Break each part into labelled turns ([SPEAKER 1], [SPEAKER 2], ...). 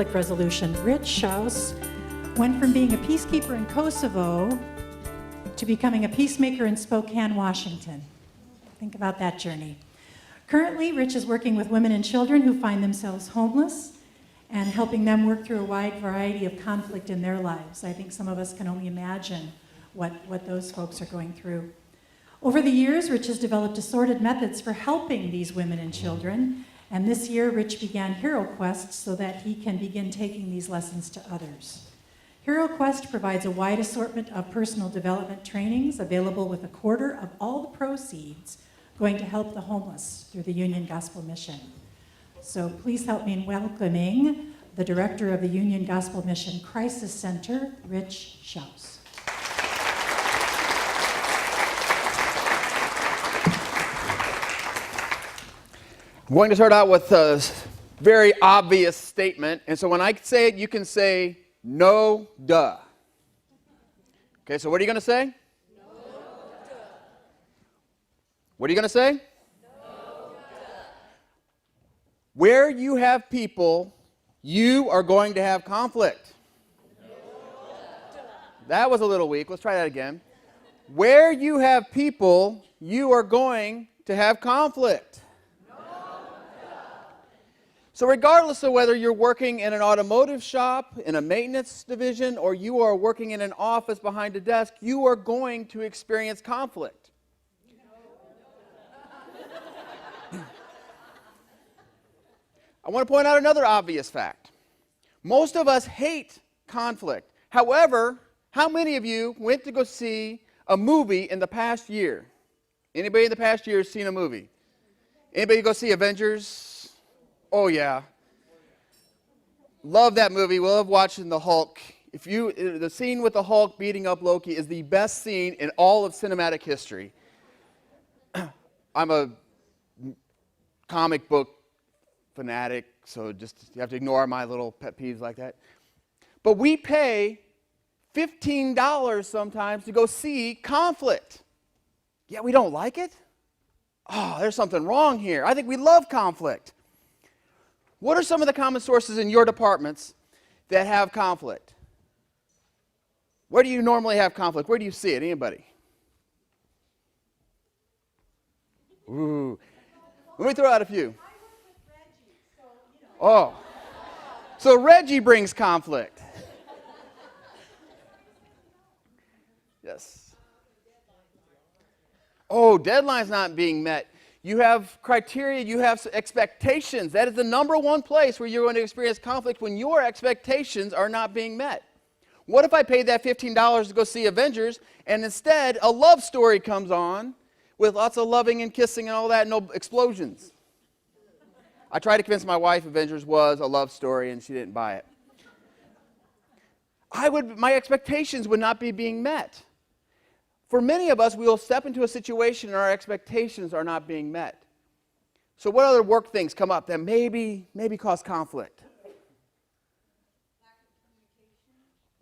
[SPEAKER 1] conflict resolution. Rich Schaus went from being a peacekeeper in Kosovo to becoming a peacemaker in Spokane, Washington. Think about that journey. Currently, Rich is working with women and children who find themselves homeless and helping them work through a wide variety of conflict in their lives. I think some of us can only imagine what those folks are going through. Over the years, Rich has developed assorted methods for helping these women and children, and this year, Rich began Hero Quest so that he can begin taking these lessons to others. Hero Quest provides a wide assortment of personal development trainings available with a quarter of all the proceeds going to help the homeless through the Union Gospel Mission. So please help me in welcoming the director of the Union Gospel Mission Crisis Center, Rich Schaus.
[SPEAKER 2] I'm going to start out with a very obvious statement, and so when I say it, you can say, no, duh. Okay, so what are you going to say? No, duh. What are you going to say? No, duh. Where you have people, you are going to have conflict. No, duh. That was a little weak. Let's try that again. Where you have people, you are going to have conflict. So regardless of whether you're working in an automotive shop, in a maintenance division, or you are working in an office behind a desk, you are going to experience conflict. I want to point out another obvious fact. Most of us hate conflict. However, how many of you went to go see a movie in the past year? Anybody in the past year has seen a movie? Anybody go see Avengers? Oh, yeah. Love that movie. We love watching the Hulk. The scene with the Hulk beating up Loki is the best scene in all of cinematic history. I'm a comic book fanatic, so just you have to ignore my little pet peeves like that. But we pay $15 sometimes to go see conflict. Yeah, we don't like it? Oh, there's something wrong here. I think we love conflict. What are some of the common sources in your departments that have conflict? Where do you normally have conflict? Where do you see it? Anybody? Ooh. Let me throw out a few. Oh. So Reggie brings conflict. Yes. Oh, deadlines not being met. You have criteria, you have expectations. That is the number one place where you're going to experience conflict when your expectations are not being met. What if I paid that $15 to go see Avengers, and instead a love story comes on with lots of loving and kissing and all that, no explosions? I tried to convince my wife Avengers was a love story, and she didn't buy it. My expectations would not be being met. For many of us, we will step into a situation and our expectations are not being met. So what other work things come up that maybe cause conflict?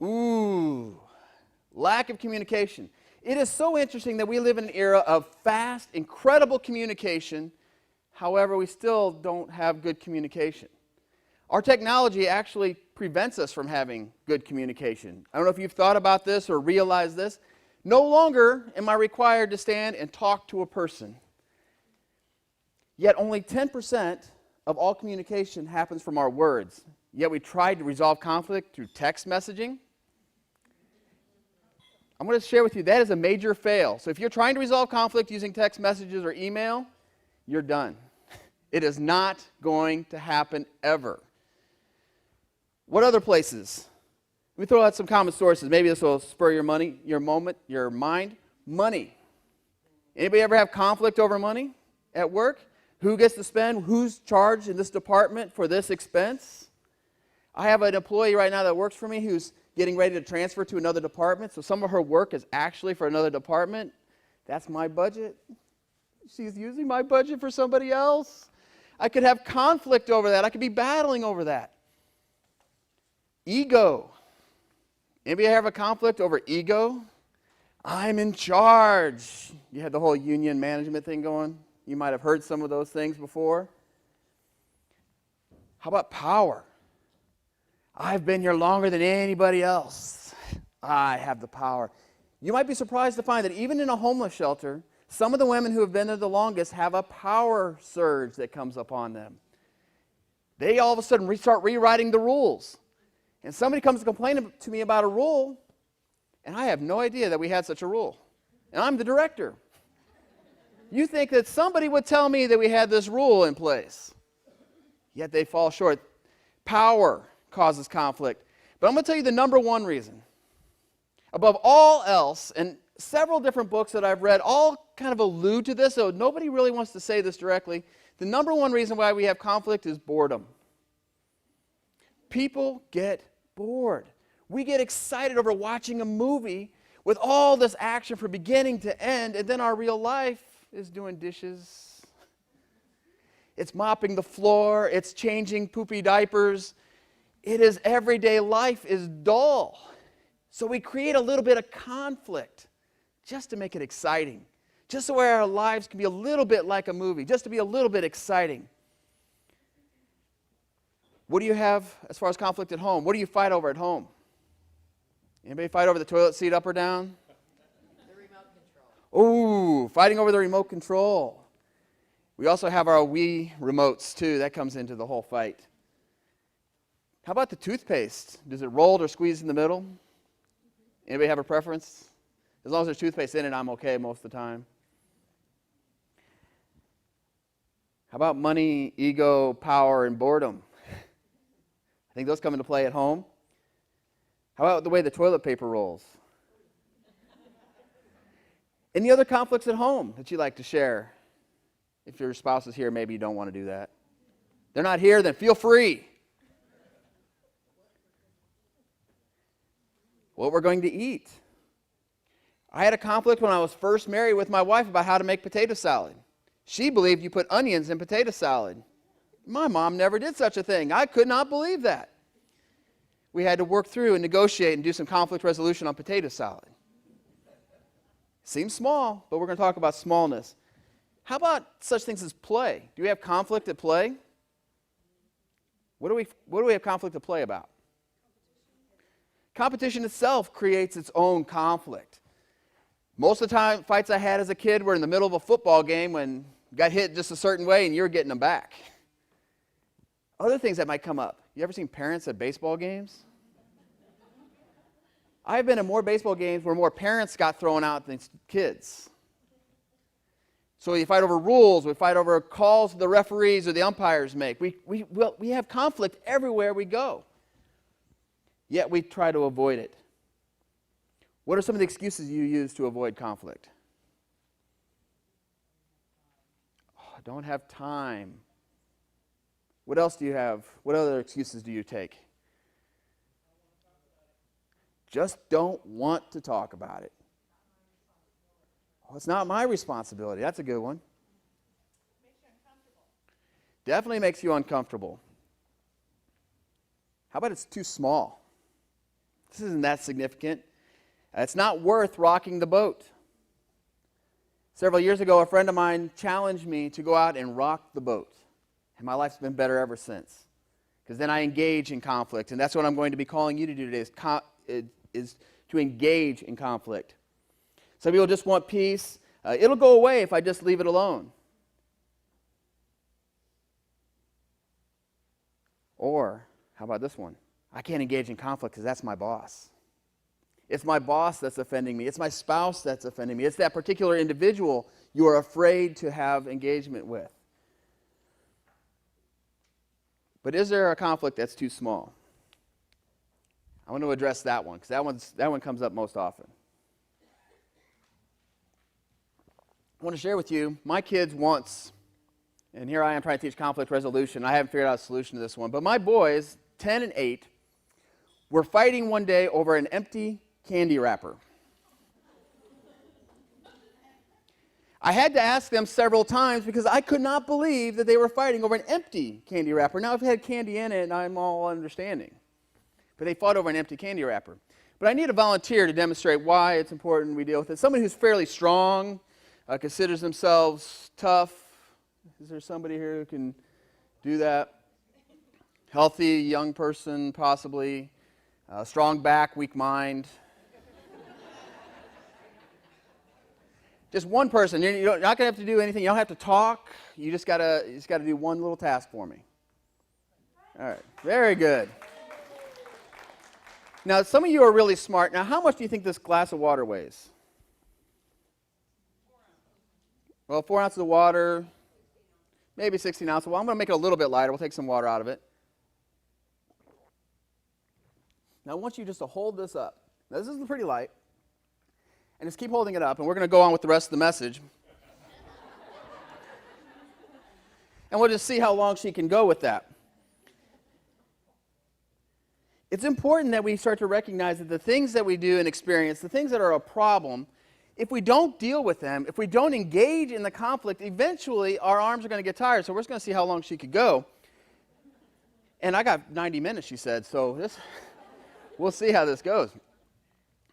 [SPEAKER 2] Ooh, lack of communication. It is so interesting that we live in an era of fast, incredible communication. However, we still don't have good communication. Our technology actually prevents us from having good communication. I don't know if you've thought about this or realized this. No longer am I required to stand and talk to a person. Yet only 10% of all communication happens from our words. Yet we tried to resolve conflict through text messaging. I'm going to share with you that is a major fail. So if you're trying to resolve conflict using text messages or email, you're done. It is not going to happen ever. What other places? Let me throw out some common sources. Maybe this will spur your mind. Money. Anybody ever have conflict over money at work? Who gets to spend? Who's charged in this department for this expense? I have an employee right now that works for me who's getting ready to transfer to another department, so some of her work is actually for another department. That's my budget. She's using my budget for somebody else. I could have conflict over that. I could be battling over that. Ego. Anybody have a conflict over ego? I'm in charge. You had the whole union management thing going. You might have heard some of those things before. How about power? I've been here longer than anybody else. I have the power. You might be surprised to find that even in a homeless shelter, some of the women who have been there the longest have a power surge that comes upon them. They all of a sudden start rewriting the rules. And somebody comes to complain to me about a rule, and I have no idea that we had such a rule. And I'm the director. You think that somebody would tell me that we had this rule in place. Yet they fall short. Power causes conflict. But I'm going to tell you the number one reason. Above all else, and several different books that I've read all kind of allude to this, so nobody really wants to say this directly. The number one reason why we have conflict is boredom. People get bored. We get excited over watching a movie with all this action from beginning to end, and then our real life is doing dishes. It's mopping the floor. It's changing poopy diapers. It is everyday life is dull. So we create a little bit of conflict just to make it exciting, just so our lives can be a little bit like a movie, just to be a little bit exciting. What do you have as far as conflict at home? What do you fight over at home? Anybody fight over the toilet seat up or down?
[SPEAKER 3] The remote control.
[SPEAKER 2] Ooh, fighting over the remote control. We also have our Wii remotes too. That comes into the whole fight. How about the toothpaste? Does it roll or squeeze in the middle? Anybody have a preference? As long as there's toothpaste in it, I'm okay most of the time. How about money, ego, power, and boredom? I think those come into play at home. How about the way the toilet paper rolls? Any other conflicts at home that you'd like to share? If your spouse is here, maybe you don't want to do that. They're not here, then feel free. What we're going to eat. I had a conflict when I was first married with my wife about how to make potato salad. She believed you put onions in potato salad. My mom never did such a thing. I could not believe that. We had to work through and negotiate and do some conflict resolution on potato salad. Seems small, but we're going to talk about smallness. How about such things as play? Do we have conflict at play? What do we have conflict at play about? Competition itself creates its own conflict. Most of the time, fights I had as a kid were in the middle of a football game when you got hit just a certain way and you were getting them back. Other things that might come up. You ever seen parents at baseball games? I've been in more baseball games where more parents got thrown out than kids. So we fight over rules, we fight over calls the referees or the umpires make. We have conflict everywhere we go. Yet we try to avoid it. What are some of the excuses you use to avoid conflict? Oh, I don't have time. What else do you have? What other excuses do you take? Just don't want to talk about it. Oh, it's not my responsibility. That's a good one.
[SPEAKER 3] Makes you uncomfortable.
[SPEAKER 2] Definitely makes you uncomfortable. How about it's too small? This isn't that significant. It's not worth rocking the boat. Several years ago, a friend of mine challenged me to go out and rock the boat. And my life's been better ever since. Because then I engage in conflict. And that's what I'm going to be calling you to do today, is to engage in conflict. Some people just want peace. It'll go away if I just leave it alone. Or, how about this one? I can't engage in conflict because that's my boss. It's my boss that's offending me. It's my spouse that's offending me. It's that particular individual you are afraid to have engagement with. But is there a conflict that's too small? I want to address that one because that one comes up most often. I want to share with you, my kids once, and here I am trying to teach conflict resolution. I haven't figured out a solution to this one, but my boys, 10 and 8, were fighting one day over an empty candy wrapper. I had to ask them several times because I could not believe that they were fighting over an empty candy wrapper. Now, if it had candy in it, I'm all understanding. But they fought over an empty candy wrapper. But I need a volunteer to demonstrate why it's important we deal with it. Somebody who's fairly strong, considers themselves tough. Is there somebody here who can do that? Healthy young person, possibly. Strong back, weak mind. Just one person. You're not going to have to do anything. You don't have to talk. You just got to do one little task for me. All right. Very good. Now, some of you are really smart. Now, how much do you think this glass of water weighs? Well, 4 ounces of water, maybe 16 ounces. Well, I'm going to make it a little bit lighter. We'll take some water out of it. Now, I want you just to hold this up. Now, this is pretty light. And just keep holding it up, and we're going to go on with the rest of the message. And we'll just see how long she can go with that. It's important that we start to recognize that the things that we do and experience, the things that are a problem, if we don't deal with them, if we don't engage in the conflict, eventually our arms are going to get tired. So we're just going to see how long she could go. And I got 90 minutes, she said, so we'll see how this goes.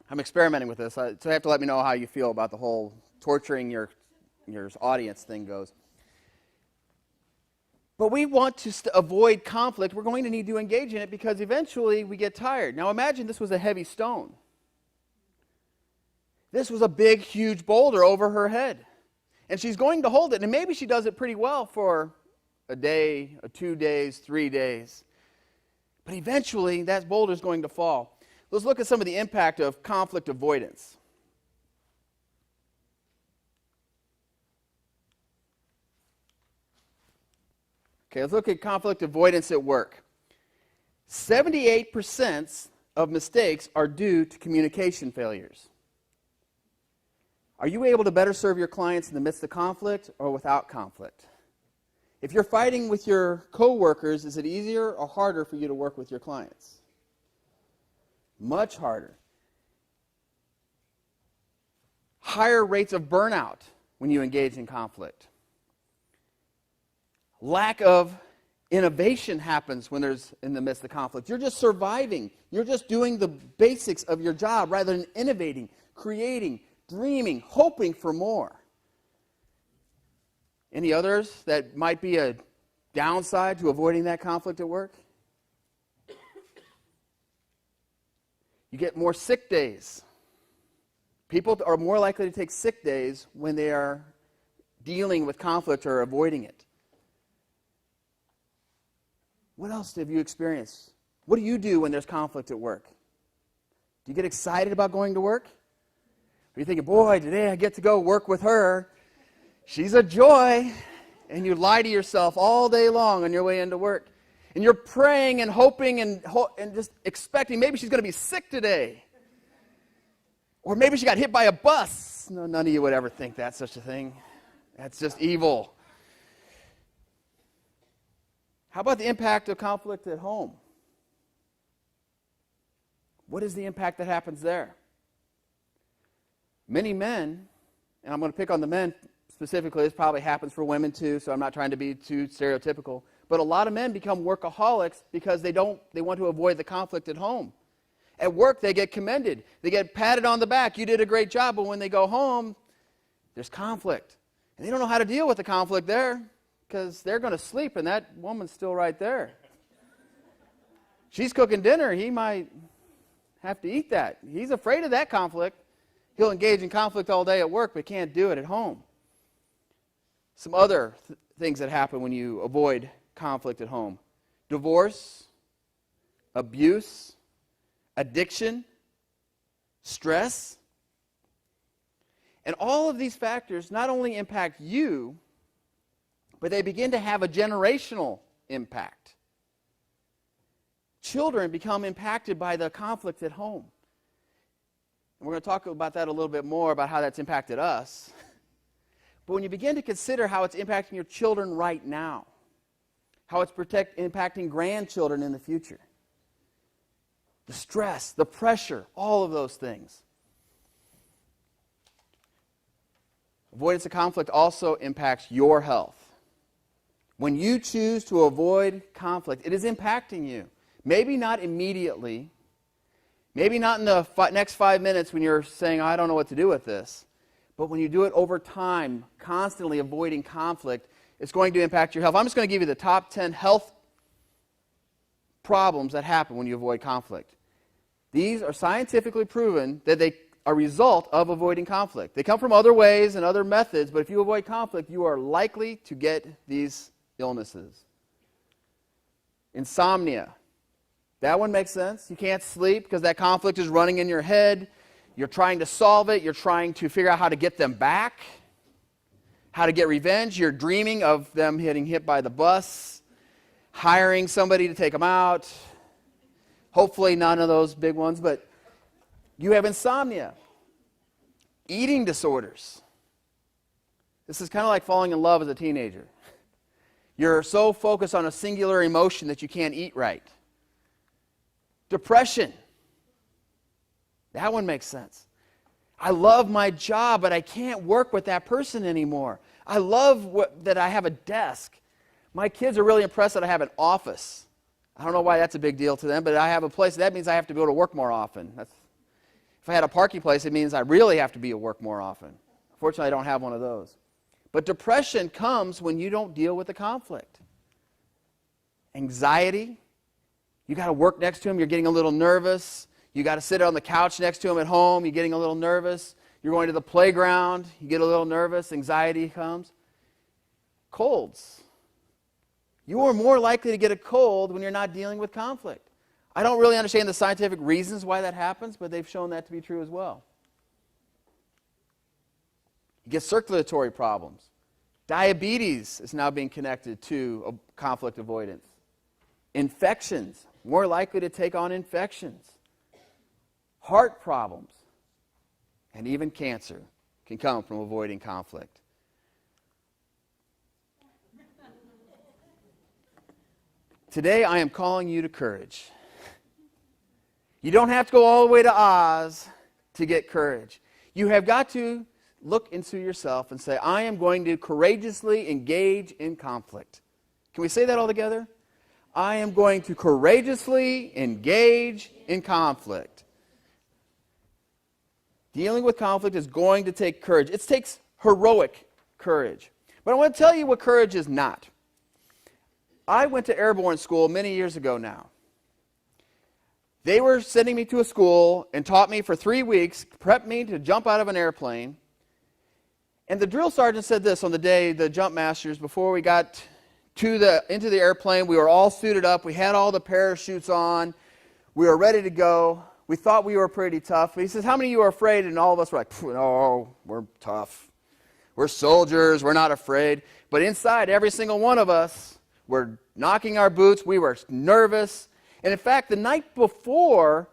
[SPEAKER 2] I'm experimenting with this, so you have to let me know how you feel about the whole torturing your audience thing goes. But we want to avoid conflict. We're going to need to engage in it because eventually we get tired. Now imagine this was a heavy stone. This was a big, huge boulder over her head. And she's going to hold it, and maybe she does it pretty well for a day, 2 days, 3 days. But eventually that boulder is going to fall. Let's look at some of the impact of conflict avoidance. Okay, let's look at conflict avoidance at work. 78% of mistakes are due to communication failures. Are you able to better serve your clients in the midst of conflict or without conflict? If you're fighting with your coworkers, is it easier or harder for you to work with your clients? Much harder. Higher rates of burnout when you engage in conflict. Lack of innovation happens when there's in the midst of conflict. You're just surviving. You're just doing the basics of your job rather than innovating, creating, dreaming, hoping for more. Any others that might be a downside to avoiding that conflict at work? You get more sick days. People are more likely to take sick days when they are dealing with conflict or avoiding it. What else have you experienced? What do you do when there's conflict at work? Do you get excited about going to work? Or are you thinking, boy, today I get to go work with her. She's a joy. And you lie to yourself all day long on your way into work. And you're praying and hoping and just expecting maybe she's going to be sick today. Or maybe she got hit by a bus. No, none of you would ever think that's such a thing. That's just evil. How about the impact of conflict at home? What is the impact that happens there? Many men, and I'm going to pick on the men specifically, this probably happens for women too, so I'm not trying to be too stereotypical, but a lot of men become workaholics because they want to avoid the conflict at home. At work, they get commended. They get patted on the back. You did a great job, but when they go home, there's conflict. And they don't know how to deal with the conflict there because they're going to sleep and that woman's still right there. She's cooking dinner. He might have to eat that. He's afraid of that conflict. He'll engage in conflict all day at work, but can't do it at home. Some other things that happen when you avoid conflict at home. Divorce, abuse, addiction, stress. And all of these factors not only impact you, but they begin to have a generational impact. Children become impacted by the conflict at home. And we're going to talk about that a little bit more, about how that's impacted us. But when you begin to consider how it's impacting your children right now, how it's impacting grandchildren in the future, the stress, the pressure, all of those things. Avoidance of conflict also impacts your health. When you choose to avoid conflict, it is impacting you. Maybe not immediately. Maybe not in the next 5 minutes when you're saying, I don't know what to do with this. But when you do it over time, constantly avoiding conflict, it's going to impact your health. I'm just going to give you the top 10 health problems that happen when you avoid conflict. These are scientifically proven that they are a result of avoiding conflict. They come from other ways and other methods, but if you avoid conflict, you are likely to get these illnesses. Insomnia. That one makes sense. You can't sleep because that conflict is running in your head. You're trying to solve it. You're trying to figure out how to get them back, how to get revenge. You're dreaming of them getting hit by the bus, hiring somebody to take them out. Hopefully none of those big ones, but you have insomnia. Eating disorders. This is kind of like falling in love as a teenager. You're so focused on a singular emotion that you can't eat right. Depression. That one makes sense. I love my job, but I can't work with that person anymore. I love that I have a desk. My kids are really impressed that I have an office. I don't know why that's a big deal to them, but I have a place. That means I have to go to work more often. If I had a parking place, it means I really have to be at work more often. Fortunately, I don't have one of those. But depression comes when you don't deal with the conflict. Anxiety. You got to work next to him. You're getting a little nervous. You got to sit on the couch next to him at home. You're getting a little nervous. You're going to the playground. You get a little nervous. Anxiety comes. Colds. You are more likely to get a cold when you're not dealing with conflict. I don't really understand the scientific reasons why that happens, but they've shown that to be true as well. You get circulatory problems. Diabetes is now being connected to conflict avoidance. Infections, more likely to take on infections. Heart problems, and even cancer can come from avoiding conflict. Today, I am calling you to courage. You don't have to go all the way to Oz to get courage. You have got to look into yourself and say, I am going to courageously engage in conflict. Can we say that all together? I am going to courageously engage in conflict. Dealing with conflict is going to take courage. It takes heroic courage. But I want to tell you what courage is not. I went to airborne school many years ago now. They were sending me to a school and taught me for 3 weeks, prepped me to jump out of an airplane. And the drill sergeant said this on the day, the jump masters, before we got into the airplane, we were all suited up. We had all the parachutes on. We were ready to go. We thought we were pretty tough. He says, how many of you are afraid? And all of us were like, no, we're tough. We're soldiers. We're not afraid. But inside, every single one of us, we're knocking our boots. We were nervous. And in fact, the night before,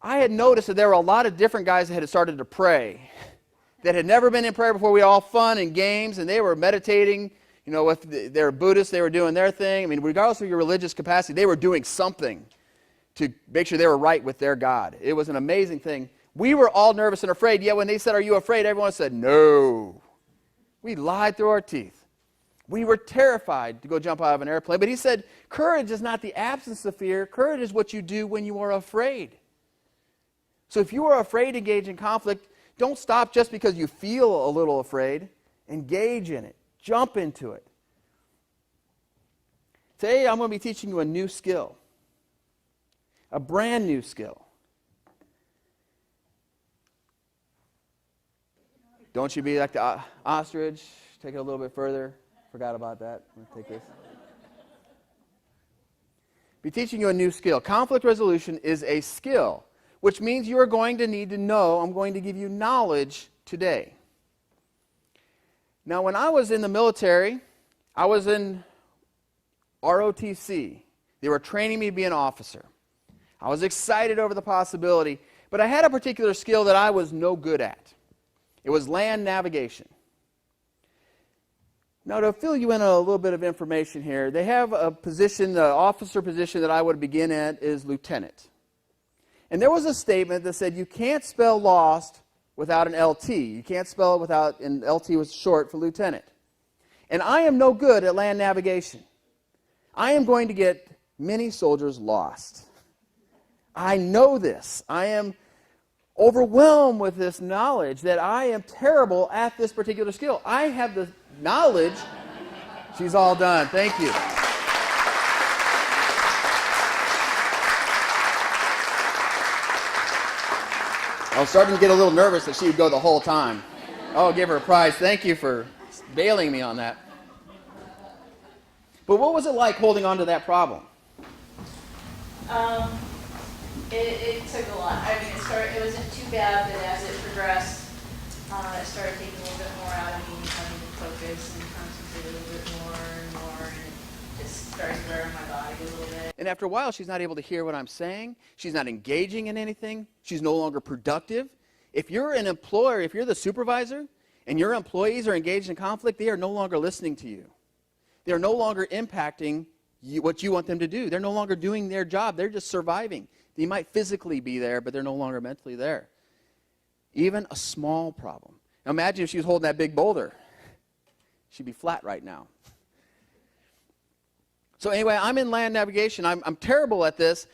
[SPEAKER 2] I had noticed that there were a lot of different guys that had started to pray that had never been in prayer before. We were all fun and games, and they were meditating. You know, with their Buddhists, they were doing their thing. I mean, regardless of your religious capacity, they were doing something to make sure they were right with their God. It was an amazing thing. We were all nervous and afraid, yet when they said, are you afraid? Everyone said, no. We lied through our teeth. We were terrified to go jump out of an airplane. But he said, courage is not the absence of fear. Courage is what you do when you are afraid. So if you are afraid to engage in conflict, don't stop just because you feel a little afraid. Engage in it. Jump into it. Today I'm going to be teaching you a new skill. A brand new skill. Don't you be like the ostrich. Take it a little bit further. Forgot about that. I'm going to take this. Be teaching you a new skill. Conflict resolution is a skill, which means you are going to need to know. I'm going to give you knowledge today. Now, when I was in the military, I was in ROTC. They were training me to be an officer. I was excited over the possibility, but I had a particular skill that I was no good at. It was land navigation. Now, to fill you in a little bit of information here, they have a position, the officer position that I would begin at is lieutenant. And there was a statement that said you can't spell lost without an LT. You can't spell it without, and LT was short for lieutenant. And I am no good at land navigation. I am going to get many soldiers lost. I know this. I am overwhelmed with this knowledge that I am terrible at this particular skill. I have the knowledge. She's all done. Thank you. I was starting to get a little nervous that she would go the whole time. Oh, give her a prize. Thank you for bailing me on that. But what was it like holding on to that problem?
[SPEAKER 4] It took a lot. I mean, it wasn't too bad, but as it progressed, it started taking a little bit more out of me. I needed to focus and concentrate a little bit more and more, and it just started wearing my body a little bit.
[SPEAKER 2] And after a while, she's not able to hear what I'm saying. She's not engaging in anything. She's no longer productive. If you're an employer, if you're the supervisor, and your employees are engaged in conflict, they are no longer listening to you. They are no longer impacting what you want them to do. They're no longer doing their job. They're just surviving. They might physically be there, but they're no longer mentally there. Even a small problem. Now imagine if she was holding that big boulder. She'd be flat right now. So anyway, I'm in land navigation. I'm terrible at this,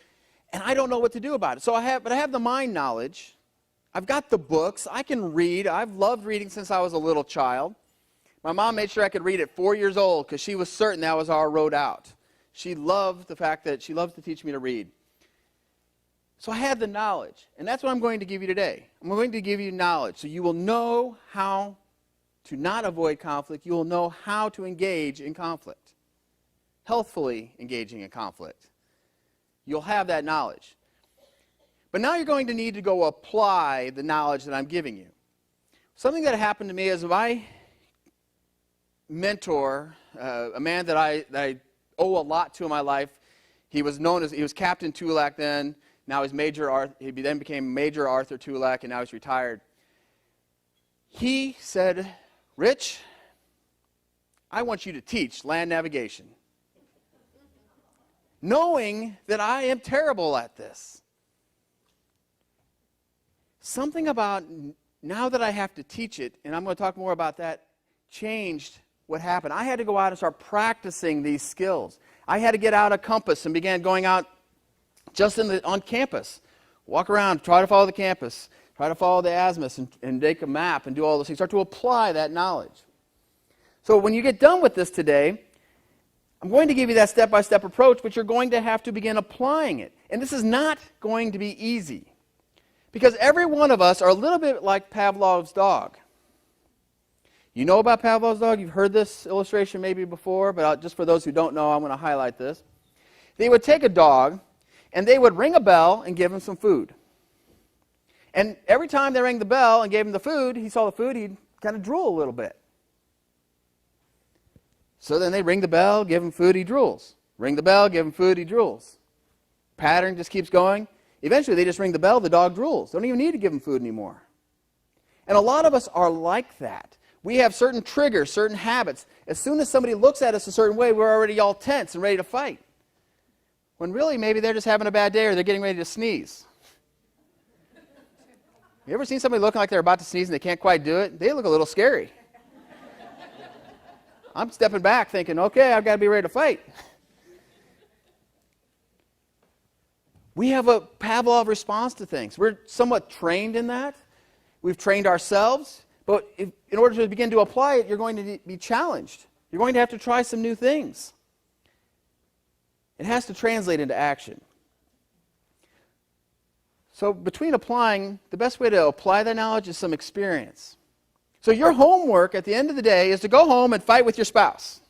[SPEAKER 2] and I don't know what to do about it. So I have the mind knowledge. I've got the books. I can read. I've loved reading since I was a little child. My mom made sure I could read at 4 years old because she was certain that was our road out. She loved the fact that she loves to teach me to read. So I had the knowledge, and that's what I'm going to give you today. I'm going to give you knowledge so you will know how to not avoid conflict. You will know how to engage in conflict, healthfully engaging in conflict. You'll have that knowledge. But now you're going to need to go apply the knowledge that I'm giving you. Something that happened to me is my mentor, a man that I owe a lot to in my life. He was Captain Tulak then. Now he's he then became Major Arthur Tulak, and now he's retired. He said, "Rich, I want you to teach land navigation." Knowing that I am terrible at this. Something about now that I have to teach it, and I'm going to talk more about that, changed what happened. I had to go out and start practicing these skills. I had to get out a compass and began going out just on campus. Walk around, try to follow the campus, try to follow the azimuths and make a map and do all those things. Start to apply that knowledge. So when you get done with this today, I'm going to give you that step-by-step approach, but you're going to have to begin applying it. And this is not going to be easy. Because every one of us are a little bit like Pavlov's dog. You know about Pavlov's dog? You've heard this illustration maybe before, but just for those who don't know, I'm going to highlight this. They would take a dog, and they would ring a bell and give him some food. And every time they rang the bell and gave him the food, he saw the food, he'd kind of drool a little bit. So then they ring the bell, give him food, he drools. Ring the bell, give him food, he drools. Pattern just keeps going. Eventually they just ring the bell, the dog drools. Don't even need to give him food anymore. And a lot of us are like that. We have certain triggers, certain habits. As soon as somebody looks at us a certain way, we're already all tense and ready to fight. When really maybe they're just having a bad day or they're getting ready to sneeze. You ever seen somebody looking like they're about to sneeze and they can't quite do it? They look a little scary. I'm stepping back thinking, okay, I've got to be ready to fight. We have a Pavlov response to things. We're somewhat trained in that. We've trained ourselves. But in order to begin to apply it, you're going to be challenged. You're going to have to try some new things. It has to translate into action. So between applying, the best way to apply that knowledge is some experience. So your homework at the end of the day is to go home and fight with your spouse.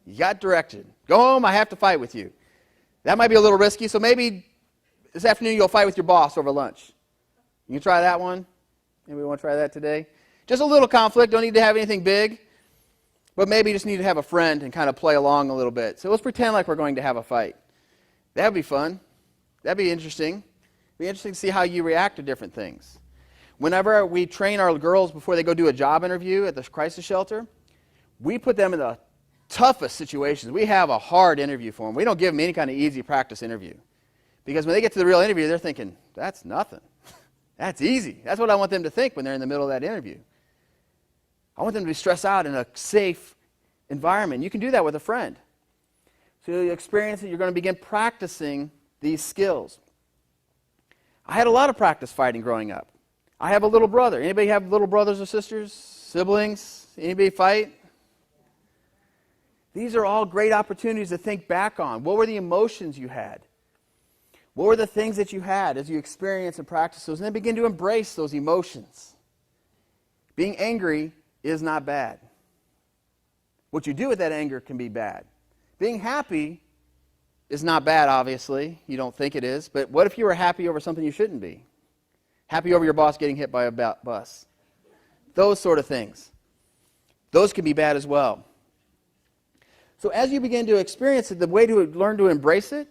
[SPEAKER 2] You got directed. Go home, I have to fight with you. That might be a little risky, so maybe this afternoon you'll fight with your boss over lunch. You can try that one? Maybe we want to try that today? Just a little conflict, don't need to have anything big. But maybe you just need to have a friend and kind of play along a little bit. So let's pretend like we're going to have a fight. That would be fun. That'd be interesting. It'd be interesting to see how you react to different things. Whenever we train our girls before they go do a job interview at the crisis shelter, we put them in the toughest situations. We have a hard interview for them. We don't give them any kind of easy practice interview. Because when they get to the real interview, they're thinking, that's nothing. That's easy. That's what I want them to think when they're in the middle of that interview. I want them to be stressed out in a safe environment. You can do that with a friend. So you experience it, you're going to begin practicing these skills. I had a lot of practice fighting growing up. I have a little brother. Anybody have little brothers or sisters? Siblings? Anybody fight? These are all great opportunities to think back on. What were the emotions you had? What were the things that you had as you experienced and practiced those? And then begin to embrace those emotions. Being angry is not bad. What you do with that anger can be bad. Being happy is not bad, obviously. You don't think it is. But what if you were happy over something you shouldn't be? Happy over your boss getting hit by a bus. Those sort of things. Those can be bad as well. So as you begin to experience it, the way to learn to embrace it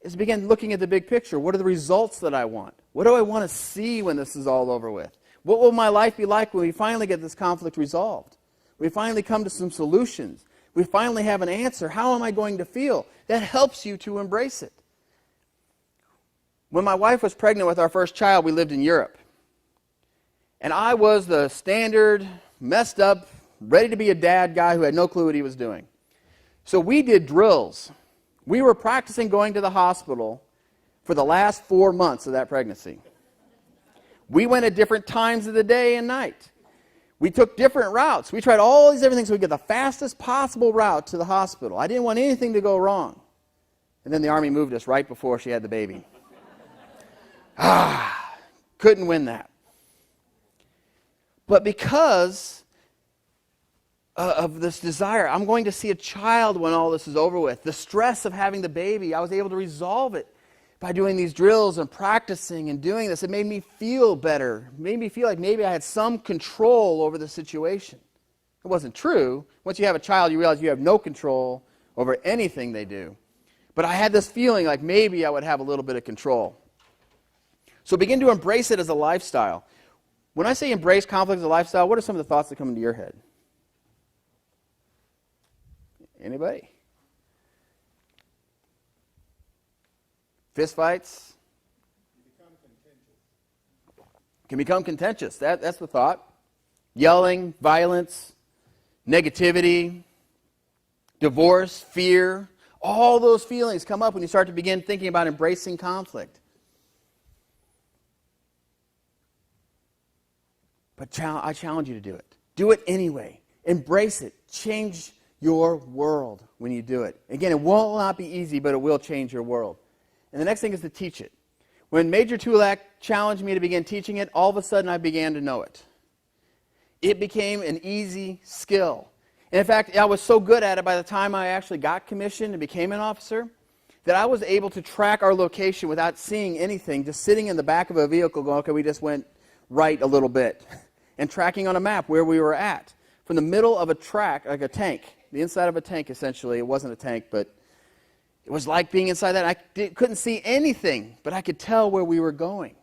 [SPEAKER 2] is to begin looking at the big picture. What are the results that I want? What do I want to see when this is all over with? What will my life be like when we finally get this conflict resolved? We finally come to some solutions. We finally have an answer. How am I going to feel? That helps you to embrace it. When my wife was pregnant with our first child, we lived in Europe. And I was the standard, messed up, ready to be a dad guy who had no clue what he was doing. So we did drills. We were practicing going to the hospital for the last 4 months of that pregnancy. We went at different times of the day and night. We took different routes. We tried all these different things so we could get the fastest possible route to the hospital. I didn't want anything to go wrong. And then the Army moved us right before she had the baby. Couldn't win that. But because of this desire, I'm going to see a child when all this is over with. The stress of having the baby, I was able to resolve it by doing these drills and practicing and doing this. It made me feel better. It made me feel like maybe I had some control over the situation. It wasn't true. Once you have a child, you realize you have no control over anything they do. But I had this feeling like maybe I would have a little bit of control. So begin to embrace it as a lifestyle. When I say embrace conflict as a lifestyle, what are some of the thoughts that come into your head? Anybody? Fist fights? Can become contentious. That's the thought. Yelling, violence, negativity, divorce, fear. All those feelings come up when you start to begin thinking about embracing conflict. But I challenge you to do it. Do it anyway. Embrace it. Change your world when you do it. Again, it will not be easy, but it will change your world. And the next thing is to teach it. When Major Tulak challenged me to begin teaching it, all of a sudden I began to know it. It became an easy skill. And in fact, I was so good at it by the time I actually got commissioned and became an officer that I was able to track our location without seeing anything, just sitting in the back of a vehicle going, okay, we just went right a little bit, and tracking on a map where we were at. From the middle of a track, like a tank, the inside of a tank essentially. It wasn't a tank, but it was like being inside that. I couldn't see anything, but I could tell where we were going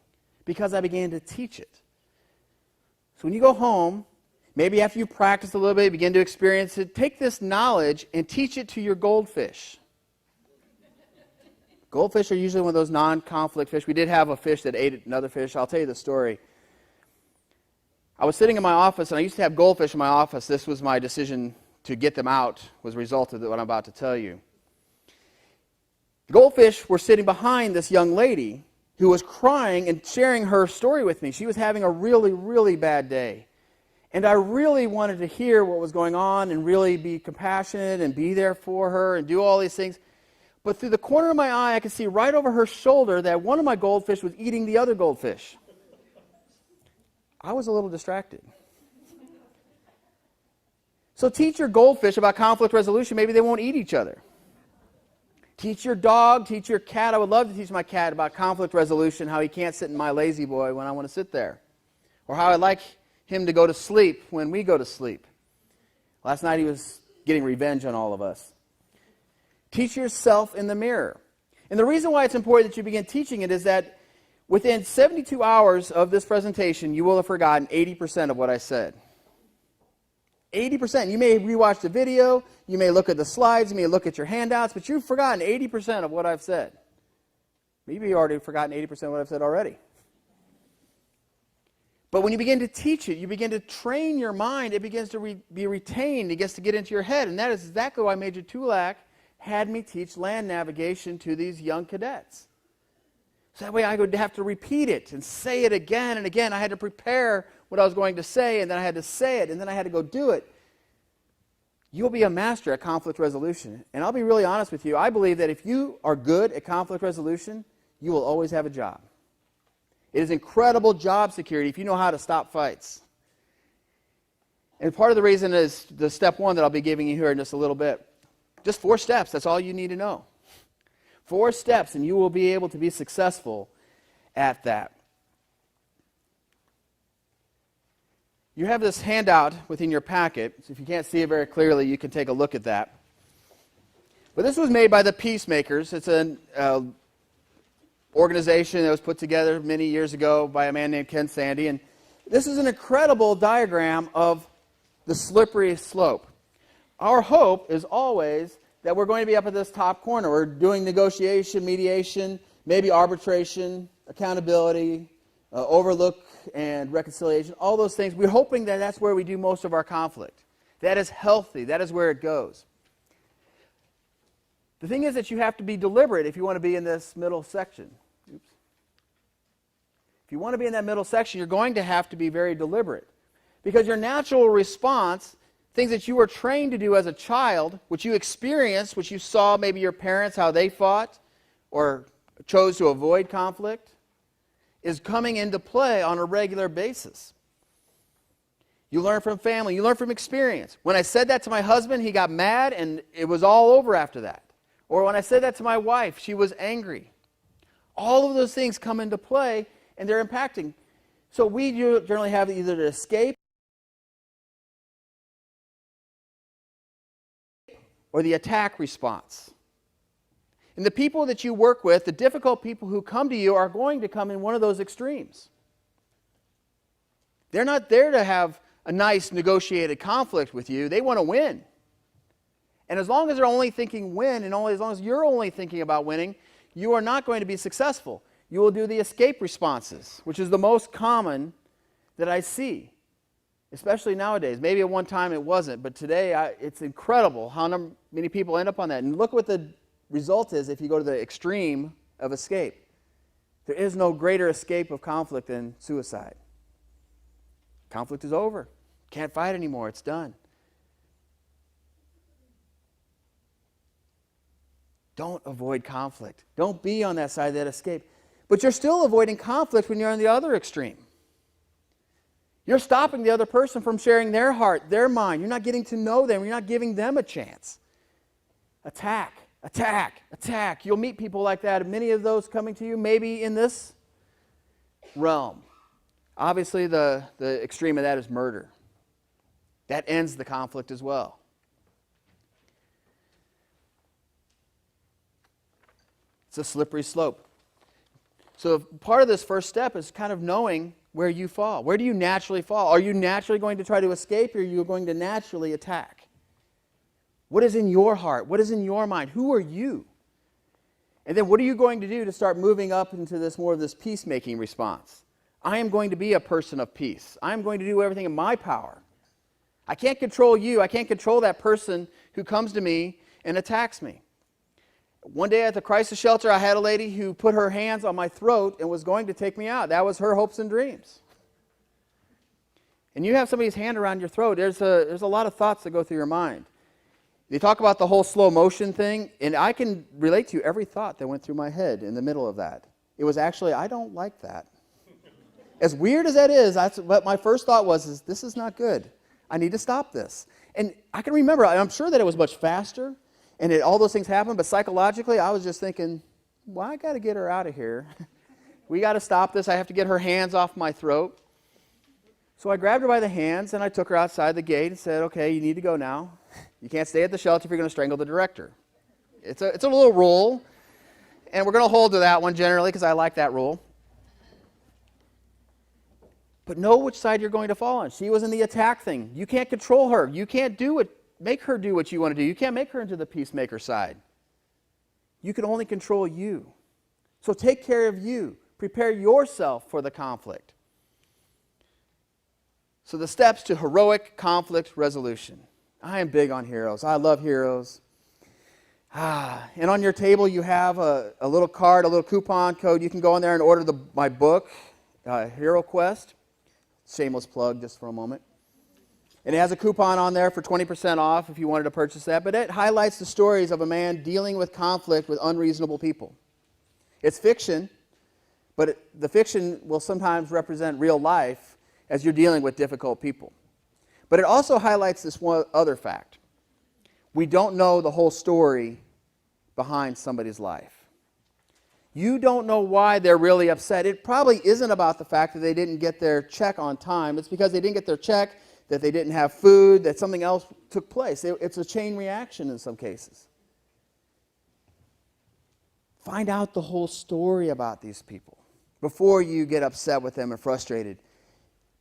[SPEAKER 2] because I began to teach it. So when you go home, maybe after you practice a little bit, begin to experience it, take this knowledge and teach it to your goldfish. Goldfish are usually one of those non-conflict fish. We did have a fish that ate another fish. I'll tell you the story. I was sitting in my office, and I used to have goldfish in my office. This was my decision to get them out, was a result of what I'm about to tell you. The goldfish were sitting behind this young lady who was crying and sharing her story with me. She was having a really, really bad day. And I really wanted to hear what was going on and really be compassionate and be there for her and do all these things. But through the corner of my eye, I could see right over her shoulder that one of my goldfish was eating the other goldfish. I was a little distracted. So teach your goldfish about conflict resolution. Maybe they won't eat each other. Teach your dog, teach your cat. I would love to teach my cat about conflict resolution, how he can't sit in my lazy boy when I want to sit there. Or how I like him to go to sleep when we go to sleep. Last night he was getting revenge on all of us. Teach yourself in the mirror. And the reason why it's important that you begin teaching it is that within 72 hours of this presentation, you will have forgotten 80% of what I said. 80%. You may rewatch the video, you may look at the slides, you may look at your handouts, but you've forgotten 80% of what I've said. Maybe you've already forgotten 80% of what I've said already. But when you begin to teach it, you begin to train your mind, it begins to be retained, it gets to get into your head. And that is exactly why Major Tulak had me teach land navigation to these young cadets. So that way I would have to repeat it and say it again and again. I had to prepare what I was going to say, and then I had to say it, and then I had to go do it. You'll be a master at conflict resolution. And I'll be really honest with you. I believe that if you are good at conflict resolution, you will always have a job. It is incredible job security if you know how to stop fights. And part of the reason is the step 1 that I'll be giving you here in just a little bit. Just 4 steps, that's all you need to know. 4 steps, and you will be able to be successful at that. You have this handout within your packet, so if you can't see it very clearly, you can take a look at that. But this was made by the Peacemakers. It's an organization that was put together many years ago by a man named Ken Sande, and this is an incredible diagram of the slippery slope. Our hope is always that we're going to be up at this top corner. We're doing negotiation, mediation, maybe arbitration, accountability, overlook and reconciliation, all those things. We're hoping that that's where we do most of our conflict. That is healthy. That is where it goes. The thing is that you have to be deliberate if you want to be in this middle section. Oops. If you want to be in that middle section, you're going to have to be very deliberate. Because your natural response, things that you were trained to do as a child, which you experienced, which you saw maybe your parents, how they fought, or chose to avoid conflict, is coming into play on a regular basis. You learn from family. You learn from experience. When I said that to my husband, he got mad, and it was all over after that. Or when I said that to my wife, she was angry. All of those things come into play, and they're impacting. So we generally have either to escape or the attack response. And the people that you work with, the difficult people who come to you, are going to come in one of those extremes. They're not there to have a nice negotiated conflict with you. They want to win. And as long as they're only thinking win, and as long as you're only thinking about winning, you are not going to be successful. You will do the escape responses, which is the most common that I see, especially nowadays. Maybe at one time it wasn't, but today it's incredible how many people end up on that. And look what the result is if you go to the extreme of escape. There is no greater escape of conflict than suicide. Conflict is over. Can't fight anymore. It's done. Don't avoid conflict. Don't be on that side of that escape. But you're still avoiding conflict when you're on the other extreme. You're stopping the other person from sharing their heart, their mind. You're not getting to know them. You're not giving them a chance. Attack, attack, attack. You'll meet people like that, and many of those coming to you maybe in this realm. Obviously, the extreme of that is murder. That ends the conflict as well. It's a slippery slope. So part of this first step is kind of knowing where you fall. Where do you naturally fall? Are you naturally going to try to escape, or are you going to naturally attack? What is in your heart? What is in your mind? Who are you? And then what are you going to do to start moving up into this more of this peacemaking response? I am going to be a person of peace. I am going to do everything in my power. I can't control you. I can't control that person who comes to me and attacks me. One day at the crisis shelter, I had a lady who put her hands on my throat and was going to take me out. That was her hopes and dreams. And you have somebody's hand around your throat, there's a lot of thoughts that go through your mind. They talk about the whole slow motion thing, and I can relate to you every thought that went through my head in the middle of that. It was actually, I don't like that. As weird as that is, what my first thought was, this is not good. I need to stop this. And I can remember, I'm sure that it was much faster, and all those things happened, but psychologically, I was just thinking, well, I got to get her out of here. We got to stop this. I have to get her hands off my throat. So I grabbed her by the hands, and I took her outside the gate and said, okay, you need to go now. You can't stay at the shelter if you're going to strangle the director. It's a little rule, and we're going to hold to that one generally because I like that rule. But know which side you're going to fall on. She was in the attack thing. You can't control her. You can't make her do what you want to do. You can't make her into the peacemaker side. You can only control you. So take care of you. Prepare yourself for the conflict. So the steps to heroic conflict resolution. I am big on heroes. I love heroes. And on your table you have a little card, a little coupon code. You can go in there and order my book, Hero Quest. Shameless plug just for a moment. And it has a coupon on there for 20% off if you wanted to purchase that. But it highlights the stories of a man dealing with conflict with unreasonable people. It's fiction, but the fiction will sometimes represent real life as you're dealing with difficult people. But it also highlights this one other fact. We don't know the whole story behind somebody's life. You don't know why they're really upset. It probably isn't about the fact that they didn't get their check on time. It's because they didn't get their check, that they didn't have food, that something else took place. It's a chain reaction in some cases. Find out the whole story about these people before you get upset with them and frustrated.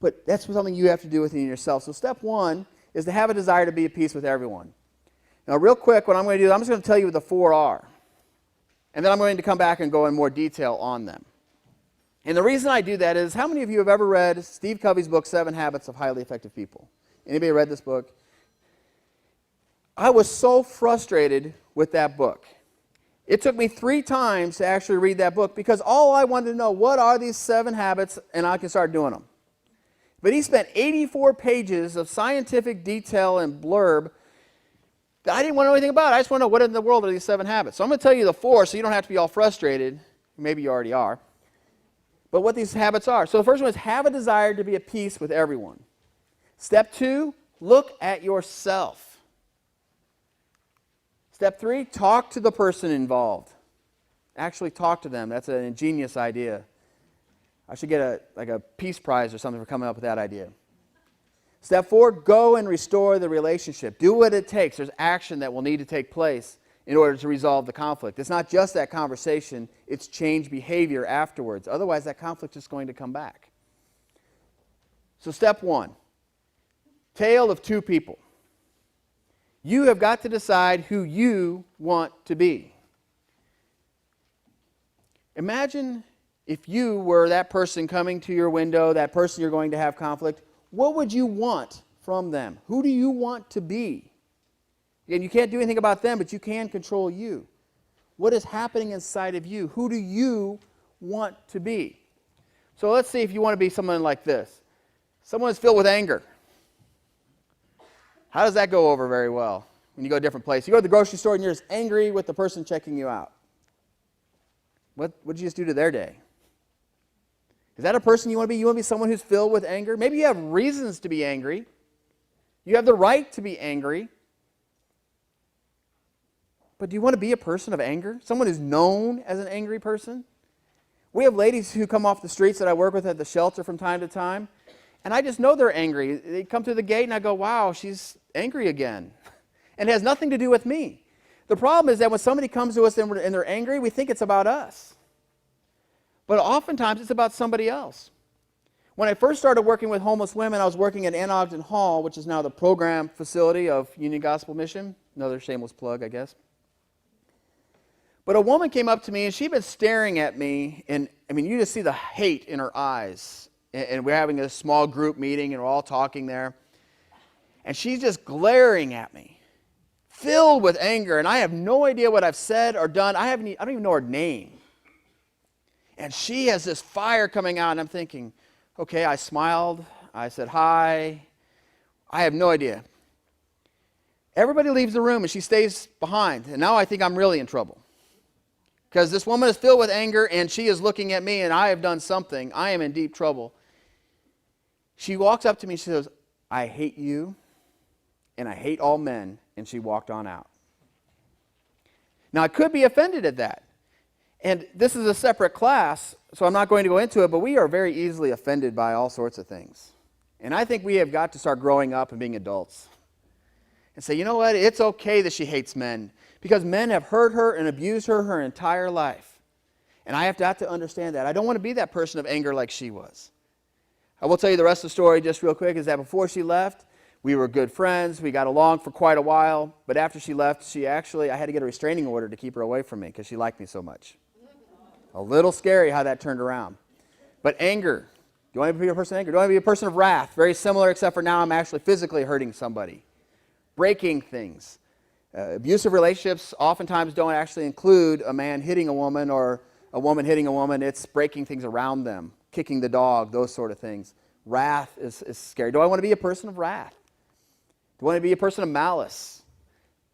[SPEAKER 2] But that's something you have to do within yourself. So step one is to have a desire to be at peace with everyone. Now, real quick, what I'm going to do, I'm just going to tell you what the 4 are. And then I'm going to come back and go in more detail on them. And the reason I do that is, how many of you have ever read Steve Covey's book, 7 Habits of Highly Effective People? Anybody read this book? I was so frustrated with that book. It took me 3 times to actually read that book because all I wanted to know, what are these 7 habits, and I can start doing them. But he spent 84 pages of scientific detail and blurb that I didn't want to know anything about. I just want to know, what in the world are these 7 habits? So I'm going to tell you the 4 so you don't have to be all frustrated. Maybe you already are. But what these habits are. So the first one is, have a desire to be at peace with everyone. Step 2, look at yourself. Step 3, talk to the person involved. Actually talk to them. That's an ingenious idea. I should get a peace prize or something for coming up with that idea. Step 4, go and restore the relationship. Do what it takes. There's action that will need to take place in order to resolve the conflict. It's not just that conversation, it's change behavior afterwards. Otherwise, that conflict is going to come back. So step 1, tale of 2 people. You have got to decide who you want to be. Imagine if you were that person coming to your window, that person you're going to have conflict. What would you want from them? Who do you want to be? Again, you can't do anything about them, but you can control you. What is happening inside of you? Who do you want to be? So let's see if you want to be someone like this. Someone who's filled with anger. How does that go over very well when you go to a different place? You go to the grocery store and you're just angry with the person checking you out. What did you just do to their day? Is that a person you want to be? You want to be someone who's filled with anger? Maybe you have reasons to be angry. You have the right to be angry. But do you want to be a person of anger? Someone who's known as an angry person? We have ladies who come off the streets that I work with at the shelter from time to time, and I just know they're angry. They come through the gate and I go, wow, she's angry again. And it has nothing to do with me. The problem is that when somebody comes to us and they're angry, we think it's about us. But oftentimes it's about somebody else. When I first started working with homeless women, I was working at Ann Ogden Hall, which is now the program facility of Union Gospel Mission. Another shameless plug, I guess. But a woman came up to me, and she'd been staring at me, and you just see the hate in her eyes. And we're having a small group meeting, and we're all talking there. And she's just glaring at me, filled with anger, and I have no idea what I've said or done. I don't even know her name. And she has this fire coming out, and I'm thinking, okay, I smiled, I said hi, I have no idea. Everybody leaves the room, and she stays behind, and now I think I'm really in trouble. Because this woman is filled with anger, and she is looking at me, and I have done something. I am in deep trouble. She walks up to me, she says, I hate you, and I hate all men, and she walked on out. Now, I could be offended at that. And this is a separate class, so I'm not going to go into it, but we are very easily offended by all sorts of things. And I think we have got to start growing up and being adults. And say, you know what, it's okay that she hates men, because men have hurt her and abused her entire life. And I have got to understand that. I don't want to be that person of anger like she was. I will tell you the rest of the story just real quick, is that before she left, we were good friends. We got along for quite a while. But after she left, I had to get a restraining order to keep her away from me because she liked me so much. A little scary how that turned around. But anger. Do you want to be a person of anger? Do you want to be a person of wrath? Very similar, except for now I'm actually physically hurting somebody. Breaking things. Abusive relationships oftentimes don't actually include a man hitting a woman or a woman hitting a woman. It's breaking things around them, kicking the dog, those sort of things. Wrath is scary. Do I want to be a person of wrath? Do I want to be a person of malice?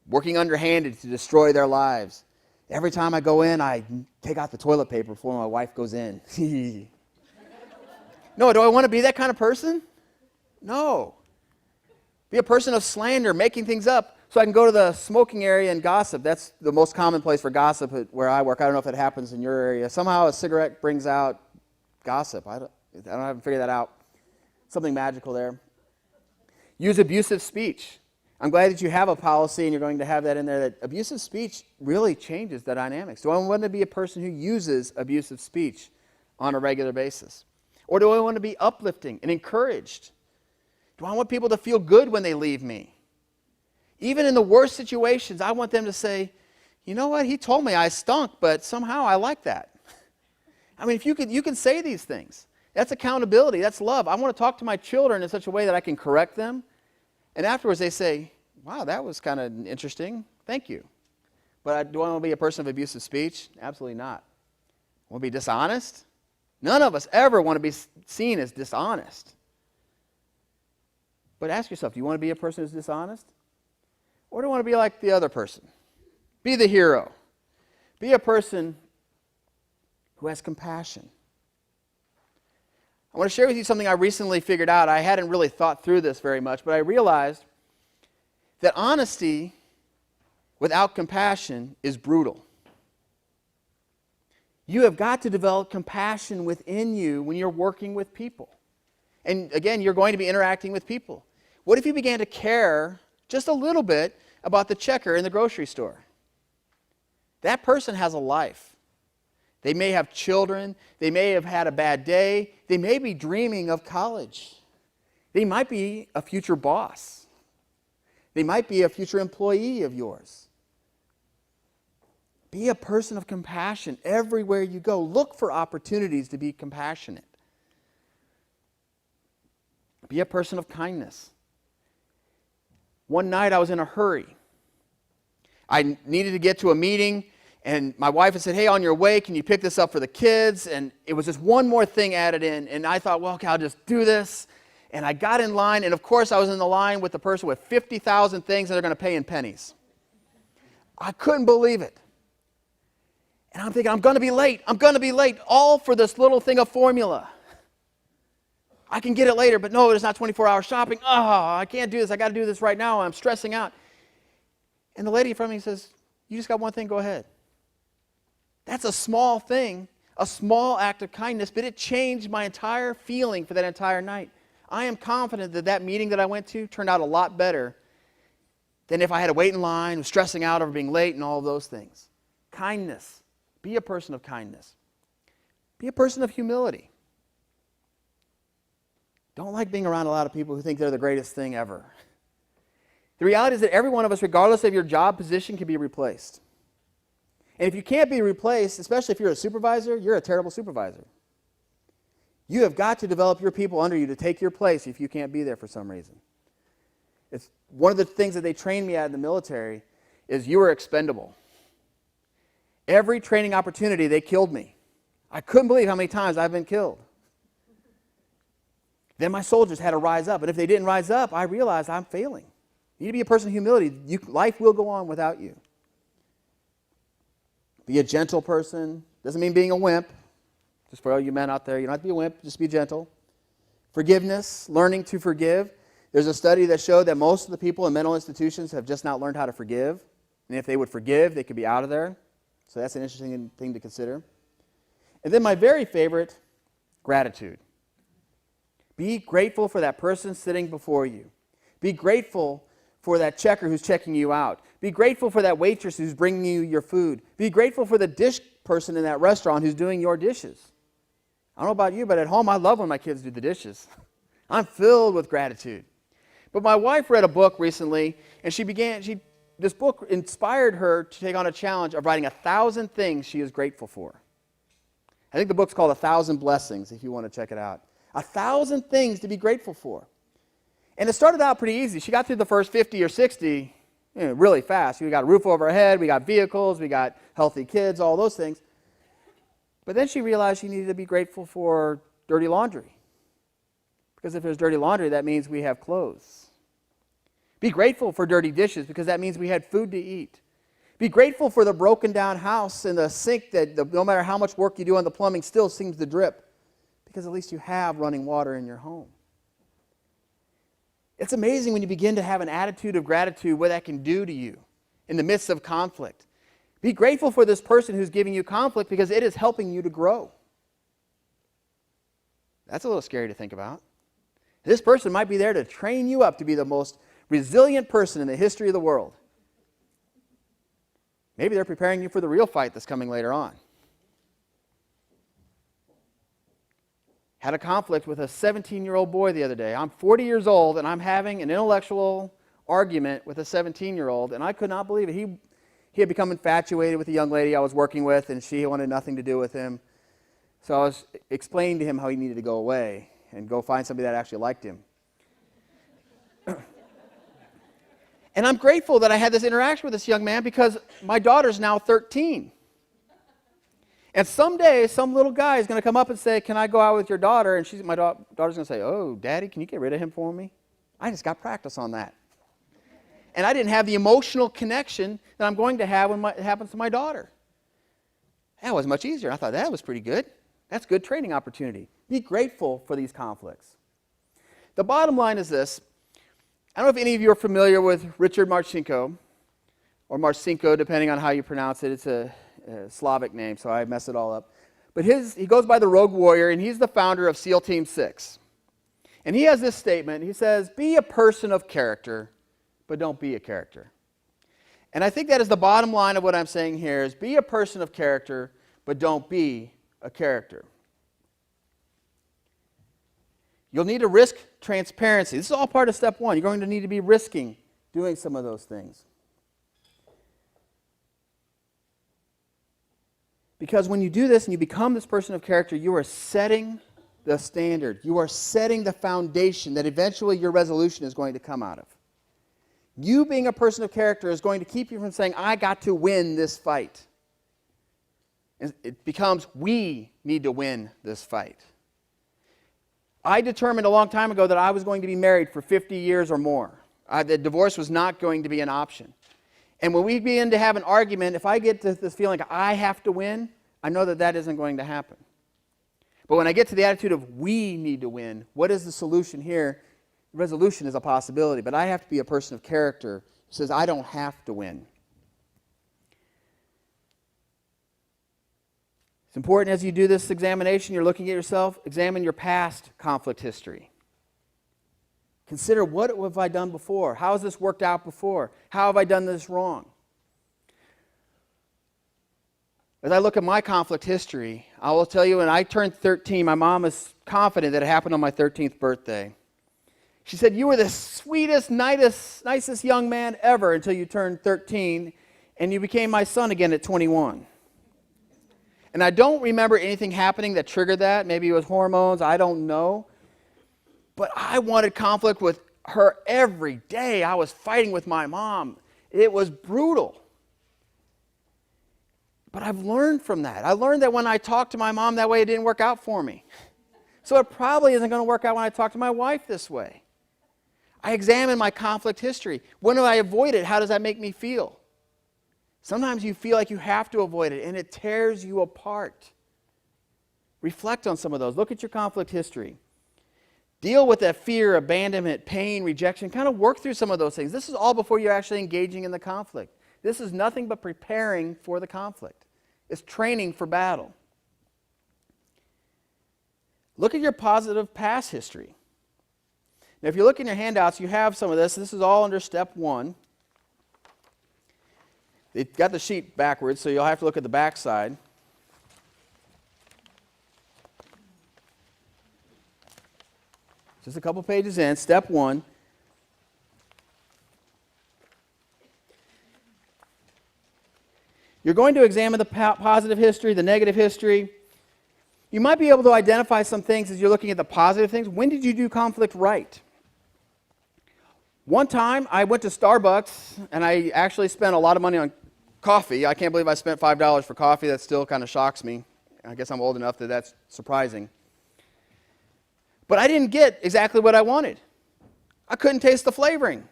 [SPEAKER 2] Working underhanded to destroy their lives? Every time I go in, I take out the toilet paper before my wife goes in. No, do I want to be that kind of person? No. Be a person of slander, making things up, so I can go to the smoking area and gossip. That's the most common place for gossip where I work. I don't know if it happens in your area. Somehow a cigarette brings out gossip. I haven't figured that out. Something magical there. Use abusive speech. I'm glad that you have a policy and you're going to have that in there, that abusive speech really changes the dynamics. Do I want to be a person who uses abusive speech on a regular basis? Or do I want to be uplifting and encouraged? Do I want people to feel good when they leave me? Even in the worst situations, I want them to say, you know what, he told me I stunk, but somehow I like that. I mean, if you can say these things. That's accountability. That's love. I want to talk to my children in such a way that I can correct them. And afterwards they say, wow, that was kind of interesting. Thank you. But do I want to be a person of abusive speech? Absolutely not. Want to be dishonest? None of us ever want to be seen as dishonest. But ask yourself, do you want to be a person who's dishonest? Or do you want to be like the other person? Be the hero. Be a person who has compassion. I want to share with you something I recently figured out. I hadn't really thought through this very much, but I realized that honesty without compassion is brutal. You have got to develop compassion within you when you're working with people. And again, you're going to be interacting with people. What if you began to care just a little bit about the checker in the grocery store? That person has a life. They may have children. They may have had a bad day. They may be dreaming of college. They might be a future boss. They might be a future employee of yours. Be a person of compassion everywhere you go. Look for opportunities to be compassionate. Be a person of kindness. One night I was in a hurry. I needed to get to a meeting, and my wife had said, hey, on your way, can you pick this up for the kids? And it was just one more thing added in, and I thought, well, okay, I'll just do this. And I got in line, and of course I was in the line with the person with 50,000 things that they're going to pay in pennies. I couldn't believe it. And I'm thinking, I'm going to be late, all for this little thing of formula. I can get it later, but no, it's not 24-hour shopping. Oh, I can't do this. I got to do this right now. I'm stressing out. And the lady in front of me says, you just got one thing, go ahead. That's a small thing, a small act of kindness, but it changed my entire feeling for that entire night. I am confident that that meeting that I went to turned out a lot better than if I had to wait in line, was stressing out over being late and all of those things. Kindness. Be a person of kindness. Be a person of humility. Don't like being around a lot of people who think they're the greatest thing ever. The reality is that every one of us, regardless of your job position, can be replaced. And if you can't be replaced, especially if you're a supervisor, you're a terrible supervisor. You have got to develop your people under you to take your place if you can't be there for some reason. It's one of the things that they trained me at in the military is you were expendable. Every training opportunity, they killed me. I couldn't believe how many times I've been killed. Then my soldiers had to rise up. And if they didn't rise up, I realized I'm failing. You need to be a person of humility. Life will go on without you. Be a gentle person. Doesn't mean being a wimp. Just for all you men out there, you don't have to be a wimp, just be gentle. Forgiveness, learning to forgive. There's a study that showed that most of the people in mental institutions have just not learned how to forgive. And if they would forgive, they could be out of there. So that's an interesting thing to consider. And then my very favorite, gratitude. Be grateful for that person sitting before you. Be grateful for that checker who's checking you out. Be grateful for that waitress who's bringing you your food. Be grateful for the dish person in that restaurant who's doing your dishes. I don't know about you, but at home I love when my kids do the dishes. I'm filled with gratitude. But my wife read a book recently, and this book inspired her to take on a challenge of writing 1,000 things she is grateful for. I think the book's called 1,000 Blessings, if you want to check it out. 1,000 things to be grateful for. And it started out pretty easy. She got through the first 50 or 60 really fast. We got a roof over our head, we got vehicles, we got healthy kids, all those things. But then she realized she needed to be grateful for dirty laundry. Because if there's dirty laundry, that means we have clothes. Be grateful for dirty dishes because that means we had food to eat. Be grateful for the broken down house and the sink that no matter how much work you do on the plumbing still seems to drip, because at least you have running water in your home. It's amazing when you begin to have an attitude of gratitude what that can do to you in the midst of conflict. Be grateful for this person who's giving you conflict because it is helping you to grow. That's a little scary to think about. This person might be there to train you up to be the most resilient person in the history of the world. Maybe they're preparing you for the real fight that's coming later on. Had a conflict with a 17-year-old boy the other day. I'm 40 years old, and I'm having an intellectual argument with a 17-year-old, and I could not believe it. He had become infatuated with a young lady I was working with, and she wanted nothing to do with him. So I was explaining to him how he needed to go away and go find somebody that actually liked him. And I'm grateful that I had this interaction with this young man because my daughter's now 13. And someday, some little guy is going to come up and say, can I go out with your daughter? And my daughter's going to say, oh, Daddy, can you get rid of him for me? I just got practice on that. And I didn't have the emotional connection that I'm going to have when it happens to my daughter. That was much easier. I thought that was pretty good. That's good training opportunity. Be grateful for these conflicts. The bottom line is this. I don't know if any of you are familiar with Richard Marcinko, or Marcinko, depending on how you pronounce it. It's a Slavic name, so I mess it all up. But he goes by the Rogue Warrior, and he's the founder of SEAL Team 6. And he has this statement. He says, be a person of character, but don't be a character. And I think that is the bottom line of what I'm saying here is be a person of character, but don't be a character. You'll need to risk transparency. This is all part of step one. You're going to need to be risking doing some of those things. Because when you do this and you become this person of character, you are setting the standard. You are setting the foundation that eventually your resolution is going to come out of. You being a person of character is going to keep you from saying, I got to win this fight. It becomes, we need to win this fight. I determined a long time ago that I was going to be married for 50 years or more. The divorce was not going to be an option. And when we begin to have an argument, if I get to this feeling like I have to win, I know that that isn't going to happen. But when I get to the attitude of we need to win, what is the solution here? Resolution is a possibility, but I have to be a person of character who says I don't have to win. It's important as you do this examination, you're looking at yourself, examine your past conflict history. Consider, what have I done before? How has this worked out before? How have I done this wrong? As I look at my conflict history, I will tell you when I turned 13, my mom is confident that it happened on my 13th birthday. She said, you were the sweetest, nicest young man ever until you turned 13, and you became my son again at 21. And I don't remember anything happening that triggered that. Maybe it was hormones, I don't know. But I wanted conflict with her every day. I was fighting with my mom. It was brutal. But I've learned from that. I learned that when I talked to my mom that way, it didn't work out for me. So it probably isn't going to work out when I talk to my wife this way. I examine my conflict history. When do I avoid it? How does that make me feel? Sometimes you feel like you have to avoid it, and it tears you apart. Reflect on some of those. Look at your conflict history. Deal with that fear, abandonment, pain, rejection. Kind of work through some of those things. This is all before you're actually engaging in the conflict. This is nothing but preparing for the conflict. It's training for battle. Look at your positive past history. Now, if you look in your handouts, you have some of this. This is all under step one. They've got the sheet backwards, so you'll have to look at the back side. Just a couple pages in, step one. You're going to examine the positive history, the negative history. You might be able to identify some things as you're looking at the positive things. When did you do conflict right? One time, I went to Starbucks, and I actually spent a lot of money on coffee. I can't believe I spent $5 for coffee. That still kind of shocks me. I guess I'm old enough that that's surprising. But I didn't get exactly what I wanted. I couldn't taste the flavoring.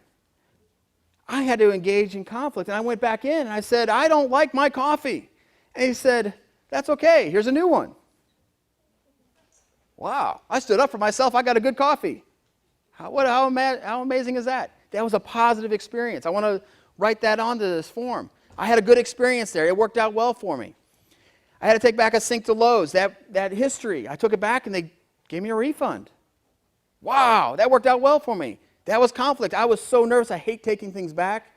[SPEAKER 2] I had to engage in conflict. And I went back in and I said, I don't like my coffee. And he said, that's okay. Here's a new one. Wow. I stood up for myself. I got a good coffee. How amazing is that? That was a positive experience. I want to write that onto this form. I had a good experience there. It worked out well for me. I had to take back a sink to Lowe's. That history, I took it back and they gave me a refund. Wow, that worked out well for me. That was conflict. I was so nervous. I hate taking things back.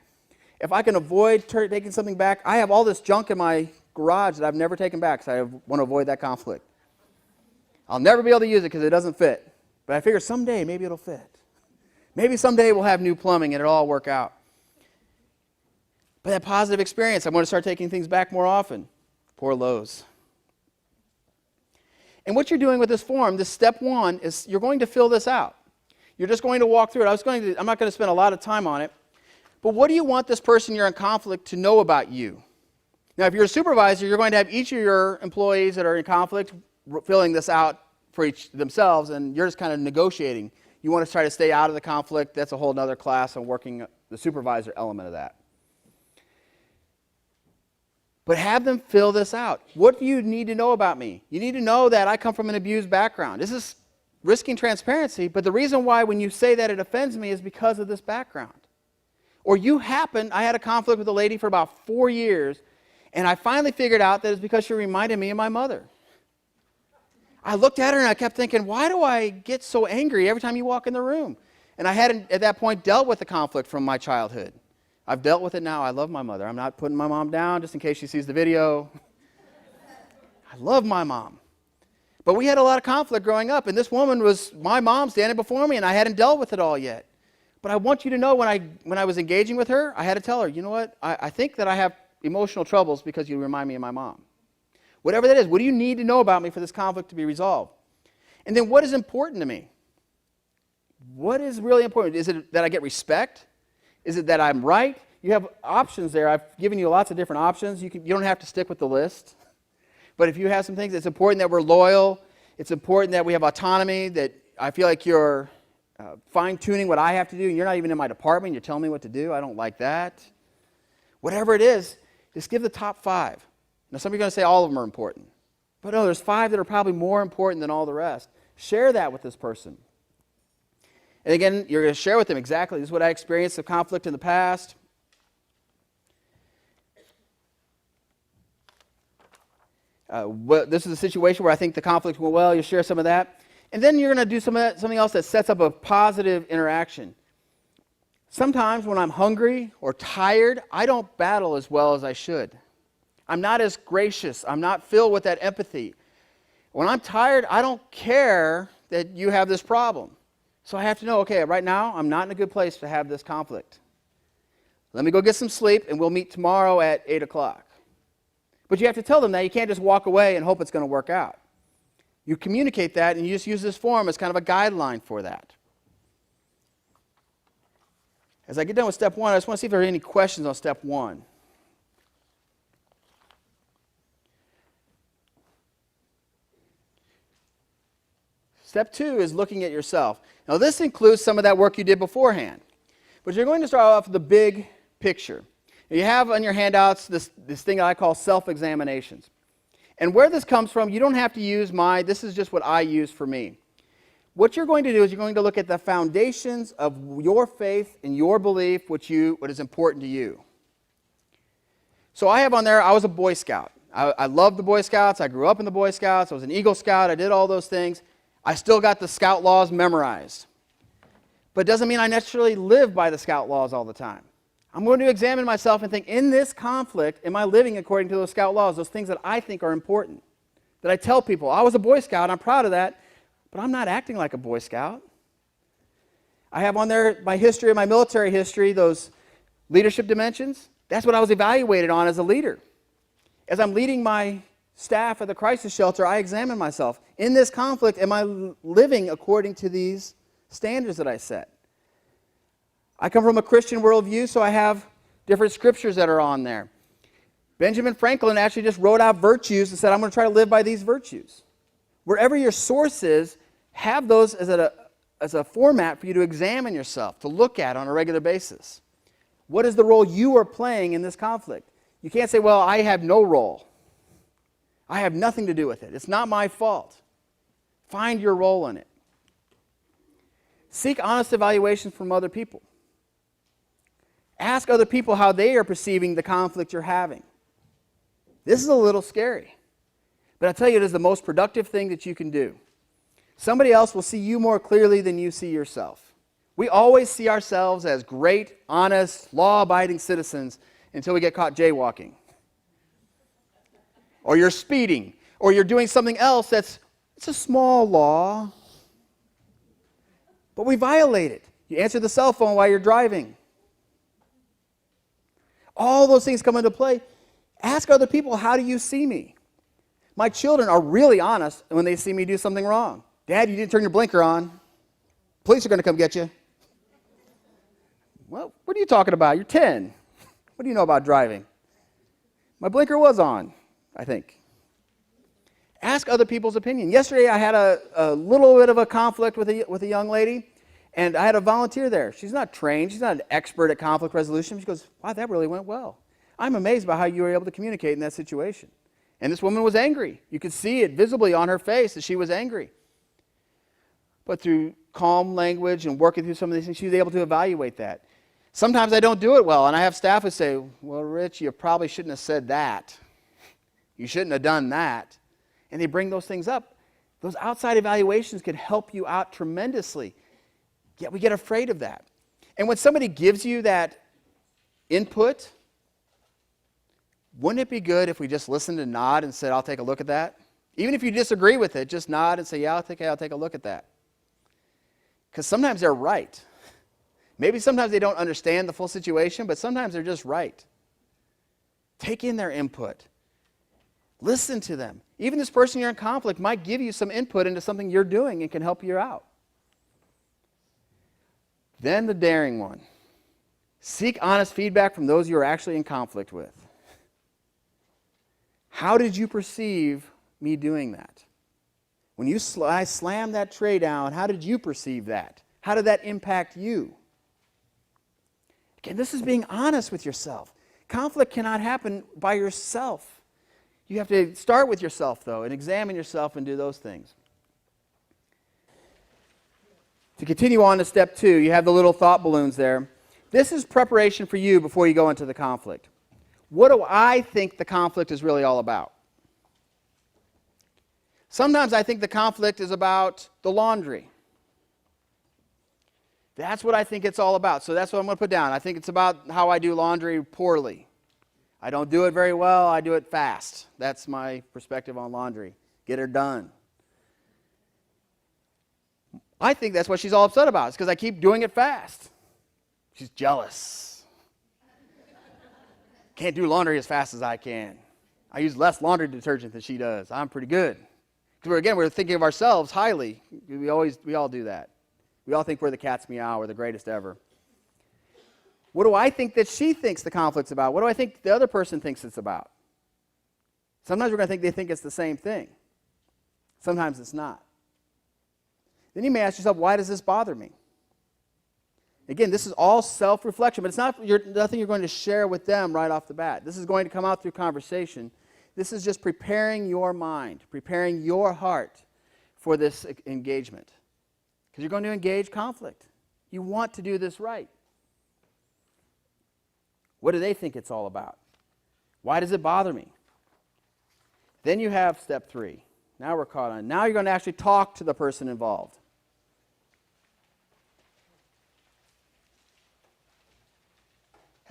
[SPEAKER 2] If I can avoid taking something back, I have all this junk in my garage that I've never taken back because I want to avoid that conflict. I'll never be able to use it because it doesn't fit. But I figure someday maybe it'll fit. Maybe someday we'll have new plumbing and it'll all work out. But that positive experience, I'm going to start taking things back more often. Poor Lowe's. And what you're doing with this form, this step 1, is you're going to fill this out. You're just going to walk through it. I'm not going to spend a lot of time on it. But what do you want this person you're in conflict to know about you? Now, if you're a supervisor, you're going to have each of your employees that are in conflict filling this out for each themselves, and you're just kind of negotiating. You want to try to stay out of the conflict. That's a whole other class on working the supervisor element of that. But have them fill this out. What do you need to know about me? You need to know that I come from an abused background. This is risking transparency, but the reason why when you say that it offends me is because of this background. Or I had a conflict with a lady for about 4 years, and I finally figured out that it's because she reminded me of my mother. I looked at her and I kept thinking, why do I get so angry every time you walk in the room? And I hadn't, at that point, dealt with the conflict from my childhood. I've dealt with it now. I love my mother. I'm not putting my mom down just in case she sees the video. I love my mom. But we had a lot of conflict growing up, and this woman was my mom standing before me, and I hadn't dealt with it all yet. But I want you to know when I was engaging with her, I had to tell her, you know what, I think that I have emotional troubles because you remind me of my mom. Whatever that is, what do you need to know about me for this conflict to be resolved? And then what is important to me? What is really important? Is it that I get respect? Is it that I'm right? You have options there. I've given you lots of different options. You don't have to stick with the list. But if you have some things, it's important that we're loyal. It's important that we have autonomy, that I feel like you're fine-tuning what I have to do, and you're not even in my department. You're telling me what to do. I don't like that. Whatever it is, just give the top 5. Now, some of you are going to say all of them are important. But no, there's 5 that are probably more important than all the rest. Share that with this person. And again, you're going to share with them exactly, this is what I experienced of conflict in the past. This is a situation where I think the conflict went well. You share some of that. And then you're going to do something else that sets up a positive interaction. Sometimes when I'm hungry or tired, I don't battle as well as I should. I'm not as gracious. I'm not filled with that empathy. When I'm tired, I don't care that you have this problem. So I have to know, okay, right now, I'm not in a good place to have this conflict. Let me go get some sleep, and we'll meet tomorrow at 8 o'clock. But you have to tell them that. You can't just walk away and hope it's going to work out. You communicate that, and you just use this form as kind of a guideline for that. As I get done with step 1, I just want to see if there are any questions on step 1. Step 2 is looking at yourself. Now, this includes some of that work you did beforehand. But you're going to start off with the big picture. You have on your handouts this thing that I call self-examinations. And where this comes from, you don't have to use this is just what I use for me. What you're going to do is you're going to look at the foundations of your faith and your belief, what is important to you. So I have on there, I was a Boy Scout. I loved the Boy Scouts. I grew up in the Boy Scouts. I was an Eagle Scout. I did all those things. I still got the Scout laws memorized. But it doesn't mean I necessarily live by the Scout laws all the time. I'm going to examine myself and think, in this conflict, am I living according to those Scout laws, those things that I think are important? That I tell people, I was a Boy Scout, I'm proud of that, but I'm not acting like a Boy Scout. I have on there my history, my military history, those leadership dimensions. That's what I was evaluated on as a leader. As I'm leading my staff at the crisis shelter, I examine myself. In this conflict, am I living according to these standards that I set? I come from a Christian worldview, so I have different scriptures that are on there. Benjamin Franklin actually just wrote out virtues and said, I'm going to try to live by these virtues. Wherever your source is, have those as a format for you to examine yourself, to look at on a regular basis. What is the role you are playing in this conflict? You can't say, well, I have no role. I have nothing to do with it. It's not my fault. Find your role in it. Seek honest evaluations from other people. Ask other people how they are perceiving the conflict you're having. This is a little scary, but I tell you, it is the most productive thing that you can do. Somebody else will see you more clearly than you see yourself. We always see ourselves as great, honest, law-abiding citizens until we get caught jaywalking. Or you're speeding, or you're doing something else it's a small law, but we violate it. You answer the cell phone while you're driving. All those things come into play. Ask other people, how do you see me? My children are really honest when they see me do something wrong. Dad, you didn't turn your blinker on. Police are going to come get you. Well, what are you talking about? You're 10. What do you know about driving? My blinker was on, I think. Ask other people's opinion. Yesterday I had a little bit of a conflict with a young lady, and I had a volunteer there. She's not trained. She's not an expert at conflict resolution. She goes, wow, that really went well. I'm amazed by how you were able to communicate in that situation. And this woman was angry. You could see it visibly on her face that she was angry. But through calm language and working through some of these things, she was able to evaluate that. Sometimes I don't do it well, and I have staff who say, well, Rich, you probably shouldn't have said that. You shouldn't have done that. And they bring those things up. Those outside evaluations can help you out tremendously. Yet we get afraid of that. And when somebody gives you that input, wouldn't it be good if we just listened and nod and said, I'll take a look at that? Even if you disagree with it, just nod and say, yeah, I'll take a look at that. Because sometimes they're right. Maybe sometimes they don't understand the full situation, but sometimes they're just right. Take in their input. Listen to them. Even this person you're in conflict might give you some input into something you're doing and can help you out. Then the daring one. Seek honest feedback from those you are actually in conflict with. How did you perceive me doing that? When I slammed that tray down, how did you perceive that? How did that impact you? Again, this is being honest with yourself. Conflict cannot happen by yourself. You have to start with yourself, though, and examine yourself and do those things. To continue on to step 2, you have the little thought balloons there. This is preparation for you before you go into the conflict. What do I think the conflict is really all about? Sometimes I think the conflict is about the laundry. That's what I think it's all about. So that's what I'm going to put down. I think it's about how I do laundry poorly. I don't do it very well. I do it fast. That's my perspective on laundry. Get her done. I think that's what she's all upset about. It's because I keep doing it fast. She's jealous. Can't do laundry as fast as I can. I use less laundry detergent than she does. I'm pretty good. Because again, we're thinking of ourselves highly. We all do that. We all think we're the cat's meow, we're the greatest ever. What do I think that she thinks the conflict's about? What do I think the other person thinks it's about? Sometimes we're going to think they think it's the same thing. Sometimes it's not. Then you may ask yourself, why does this bother me? Again, this is all self-reflection, but it's nothing you're going to share with them right off the bat. This is going to come out through conversation. This is just preparing your mind, preparing your heart for this engagement. Because you're going to engage conflict. You want to do this right. What do they think it's all about? Why does it bother me? Then you have step 3. Now we're caught on. Now you're going to actually talk to the person involved.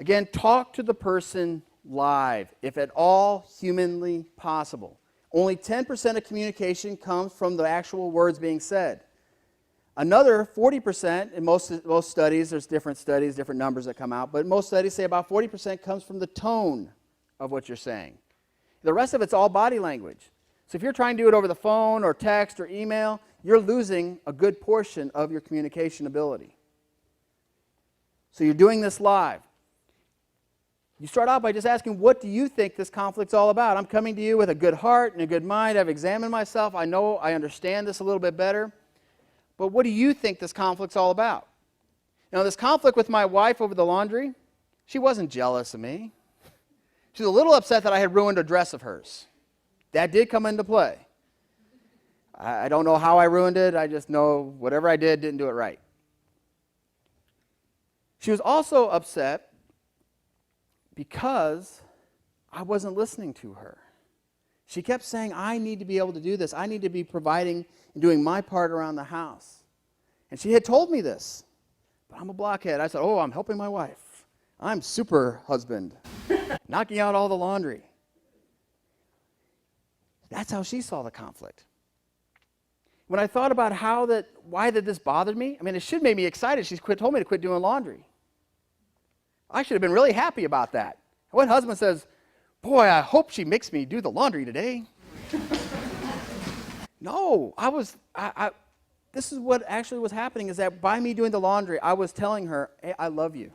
[SPEAKER 2] Again, talk to the person live, if at all humanly possible. Only 10% of communication comes from the actual words being said. Another 40%, in most studies, there's different studies, different numbers that come out, but most studies say about 40% comes from the tone of what you're saying. The rest of it's all body language. So if you're trying to do it over the phone or text or email, you're losing a good portion of your communication ability. So you're doing this live. You start out by just asking, what do you think this conflict's all about? I'm coming to you with a good heart and a good mind. I've examined myself. I know I understand this a little bit better. But what do you think this conflict's all about? Now, this conflict with my wife over the laundry, She wasn't jealous of me. She was a little upset that I had ruined a dress of hers. That did come into play. I don't know how I ruined it. I just know whatever I didn't do it right. She was also upset because I wasn't listening to her. She kept saying, I need to be able to do this. I need to be providing and doing my part around the house. And she had told me this. But I'm a blockhead. I said, oh, I'm helping my wife. I'm super husband. Knocking out all the laundry. That's how she saw the conflict. When I thought about why this bothered me, I mean, it should make me excited. She told me to quit doing laundry. I should have been really happy about that. What husband says, boy, I hope she makes me do the laundry today? No, this is what actually was happening, is that by me doing the laundry, I was telling her, hey, I love you.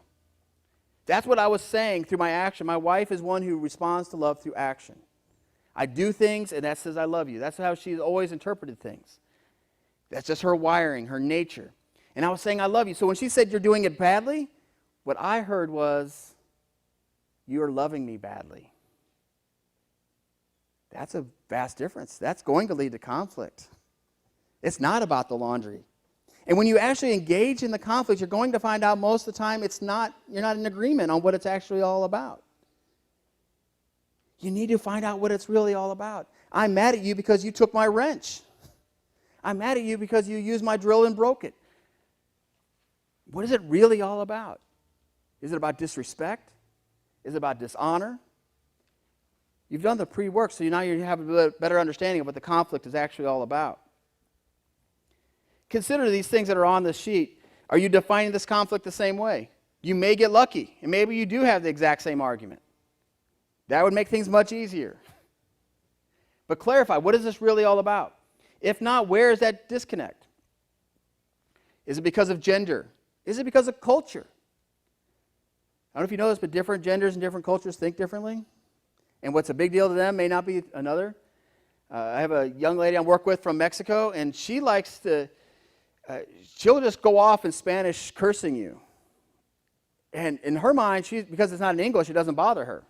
[SPEAKER 2] That's what I was saying through my action. My wife is one who responds to love through action. I do things, and that says I love you. That's how she's always interpreted things. That's just her wiring, her nature. And I was saying I love you. So when she said you're doing it badly, what I heard was, you're loving me badly. That's a vast difference. That's going to lead to conflict. It's not about the laundry. And when you actually engage in the conflict, you're going to find out most of the time you're not in agreement on what it's actually all about. You need to find out what it's really all about. I'm mad at you because you took my wrench. I'm mad at you because you used my drill and broke it. What is it really all about? Is it about disrespect? Is it about dishonor? You've done the pre-work, so now you have a better understanding of what the conflict is actually all about. Consider these things that are on this sheet. Are you defining this conflict the same way? You may get lucky, and maybe you do have the exact same argument. That would make things much easier. But clarify, what is this really all about? If not, where is that disconnect? Is it because of gender? Is it because of culture? I don't know if you know this, but different genders and different cultures think differently. And what's a big deal to them may not be another. I have a young lady I work with from Mexico, and she likes to, she'll just go off in Spanish cursing you. And in her mind, because it's not in English, it doesn't bother her.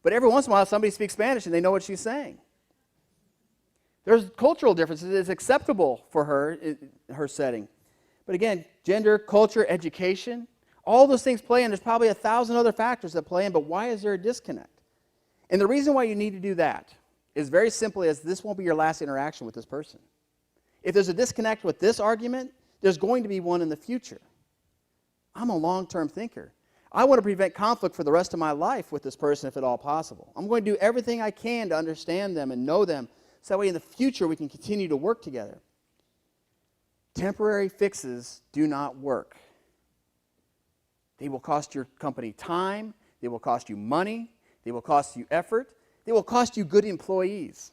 [SPEAKER 2] But every once in a while, somebody speaks Spanish, and they know what she's saying. There's cultural differences. It's acceptable for her in her setting. But again, gender, culture, education, all those things play in. There's probably 1,000 other factors that play in, but why is there a disconnect? And the reason why you need to do that is very simply as this won't be your last interaction with this person. If there's a disconnect with this argument, there's going to be one in the future. I'm a long-term thinker. I want to prevent conflict for the rest of my life with this person if at all possible. I'm going to do everything I can to understand them and know them so that way in the future we can continue to work together. Temporary fixes do not work. They will cost your company time. They will cost you money. They will cost you effort. They will cost you good employees.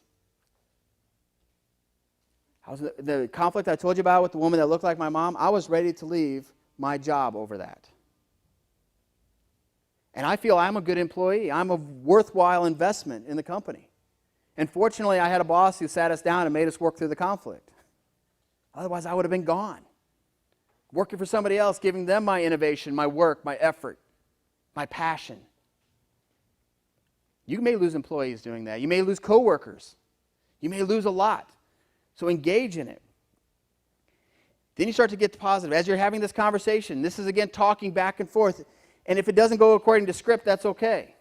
[SPEAKER 2] How's the conflict I told you about with the woman that looked like my mom? I was ready to leave my job over that. And I feel I'm a good employee. I'm a worthwhile investment in the company. And fortunately, I had a boss who sat us down and made us work through the conflict. Otherwise, I would have been gone. Working for somebody else, giving them my innovation, my work, my effort, my passion. You may lose employees doing that. You may lose coworkers. You may lose a lot. So engage in it. Then you start to get positive. As you're having this conversation, this is again talking back and forth. And if it doesn't go according to script, that's okay.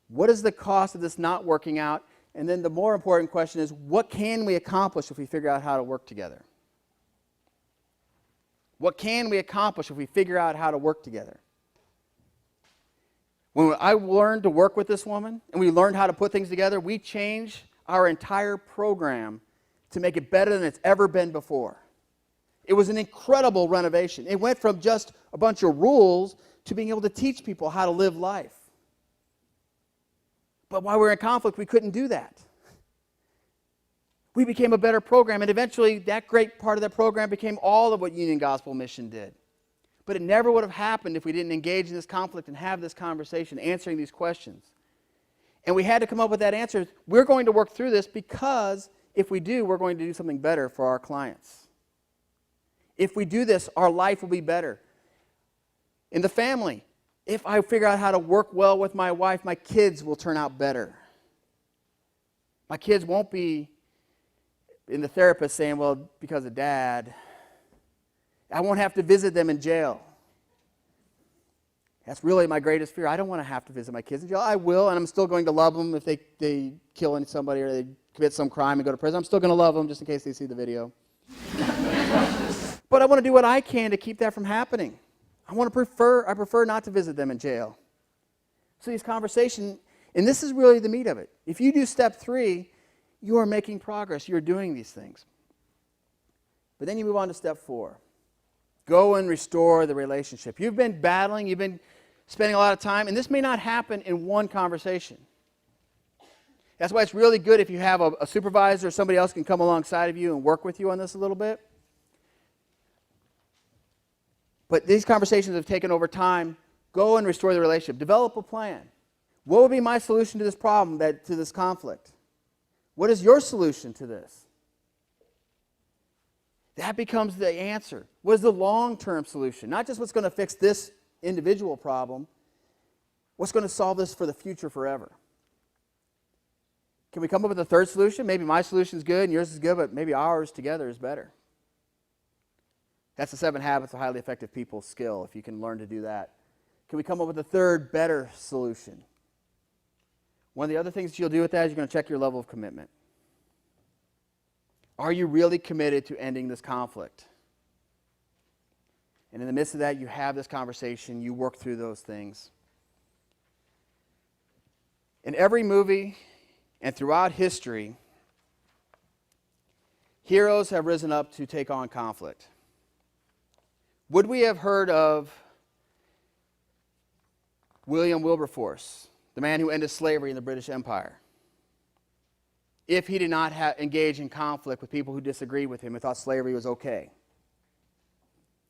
[SPEAKER 2] What is the cost of this not working out? And then the more important question is, what can we accomplish if we figure out how to work together? What can we accomplish if we figure out how to work together? When I learned to work with this woman and we learned how to put things together, we changed our entire program to make it better than it's ever been before. It was an incredible renovation. It went from just a bunch of rules to being able to teach people how to live life. But while we were in conflict, we couldn't do that. We became a better program, and eventually that great part of that program became all of what Union Gospel Mission did. But it never would have happened if we didn't engage in this conflict and have this conversation, answering these questions. And we had to come up with that answer. We're going to work through this because if we do, we're going to do something better for our clients. If we do this, our life will be better. In the family, if I figure out how to work well with my wife, my kids will turn out better. My kids won't be in the therapist saying, well, because of dad. I won't have to visit them in jail. That's really my greatest fear. I don't want to have to visit my kids in jail. I will, and I'm still going to love them if they kill somebody or they commit some crime and go to prison. I'm still going to love them just in case they see the video. But I want to do what I can to keep that from happening. I prefer not to visit them in jail. So these conversations, and this is really the meat of it. If you do step 3, you are making progress. You're doing these things. But then you move on to step 4. Go and restore the relationship. You've been battling, you've been spending a lot of time, and this may not happen in one conversation. That's why it's really good if you have a supervisor or somebody else can come alongside of you and work with you on this a little bit. But these conversations have taken over time. Go and restore the relationship. Develop a plan. What would be my solution to this problem, to this conflict? What is your solution to this? That becomes the answer. What is the long-term solution? Not just what's going to fix this individual problem, what's going to solve this for the future forever? Can we come up with a third solution? Maybe my solution is good and yours is good, but maybe ours together is better. That's the 7 Habits of Highly Effective People skill, if you can learn to do that. Can we come up with a third, better solution? One of the other things that you'll do with that is you're going to check your level of commitment. Are you really committed to ending this conflict? And in the midst of that, you have this conversation, you work through those things. In every movie and throughout history, heroes have risen up to take on conflict. Would we have heard of William Wilberforce, the man who ended slavery in the British Empire, if he did not engage in conflict with people who disagreed with him and thought slavery was okay?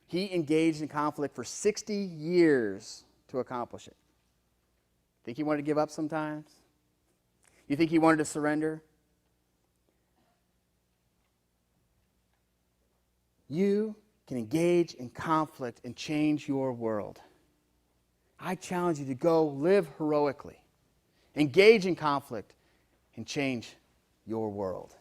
[SPEAKER 2] He engaged in conflict for 60 years to accomplish it. Think he wanted to give up sometimes? You think he wanted to surrender? You can engage in conflict and change your world. I challenge you to go live heroically, engage in conflict, and change your world.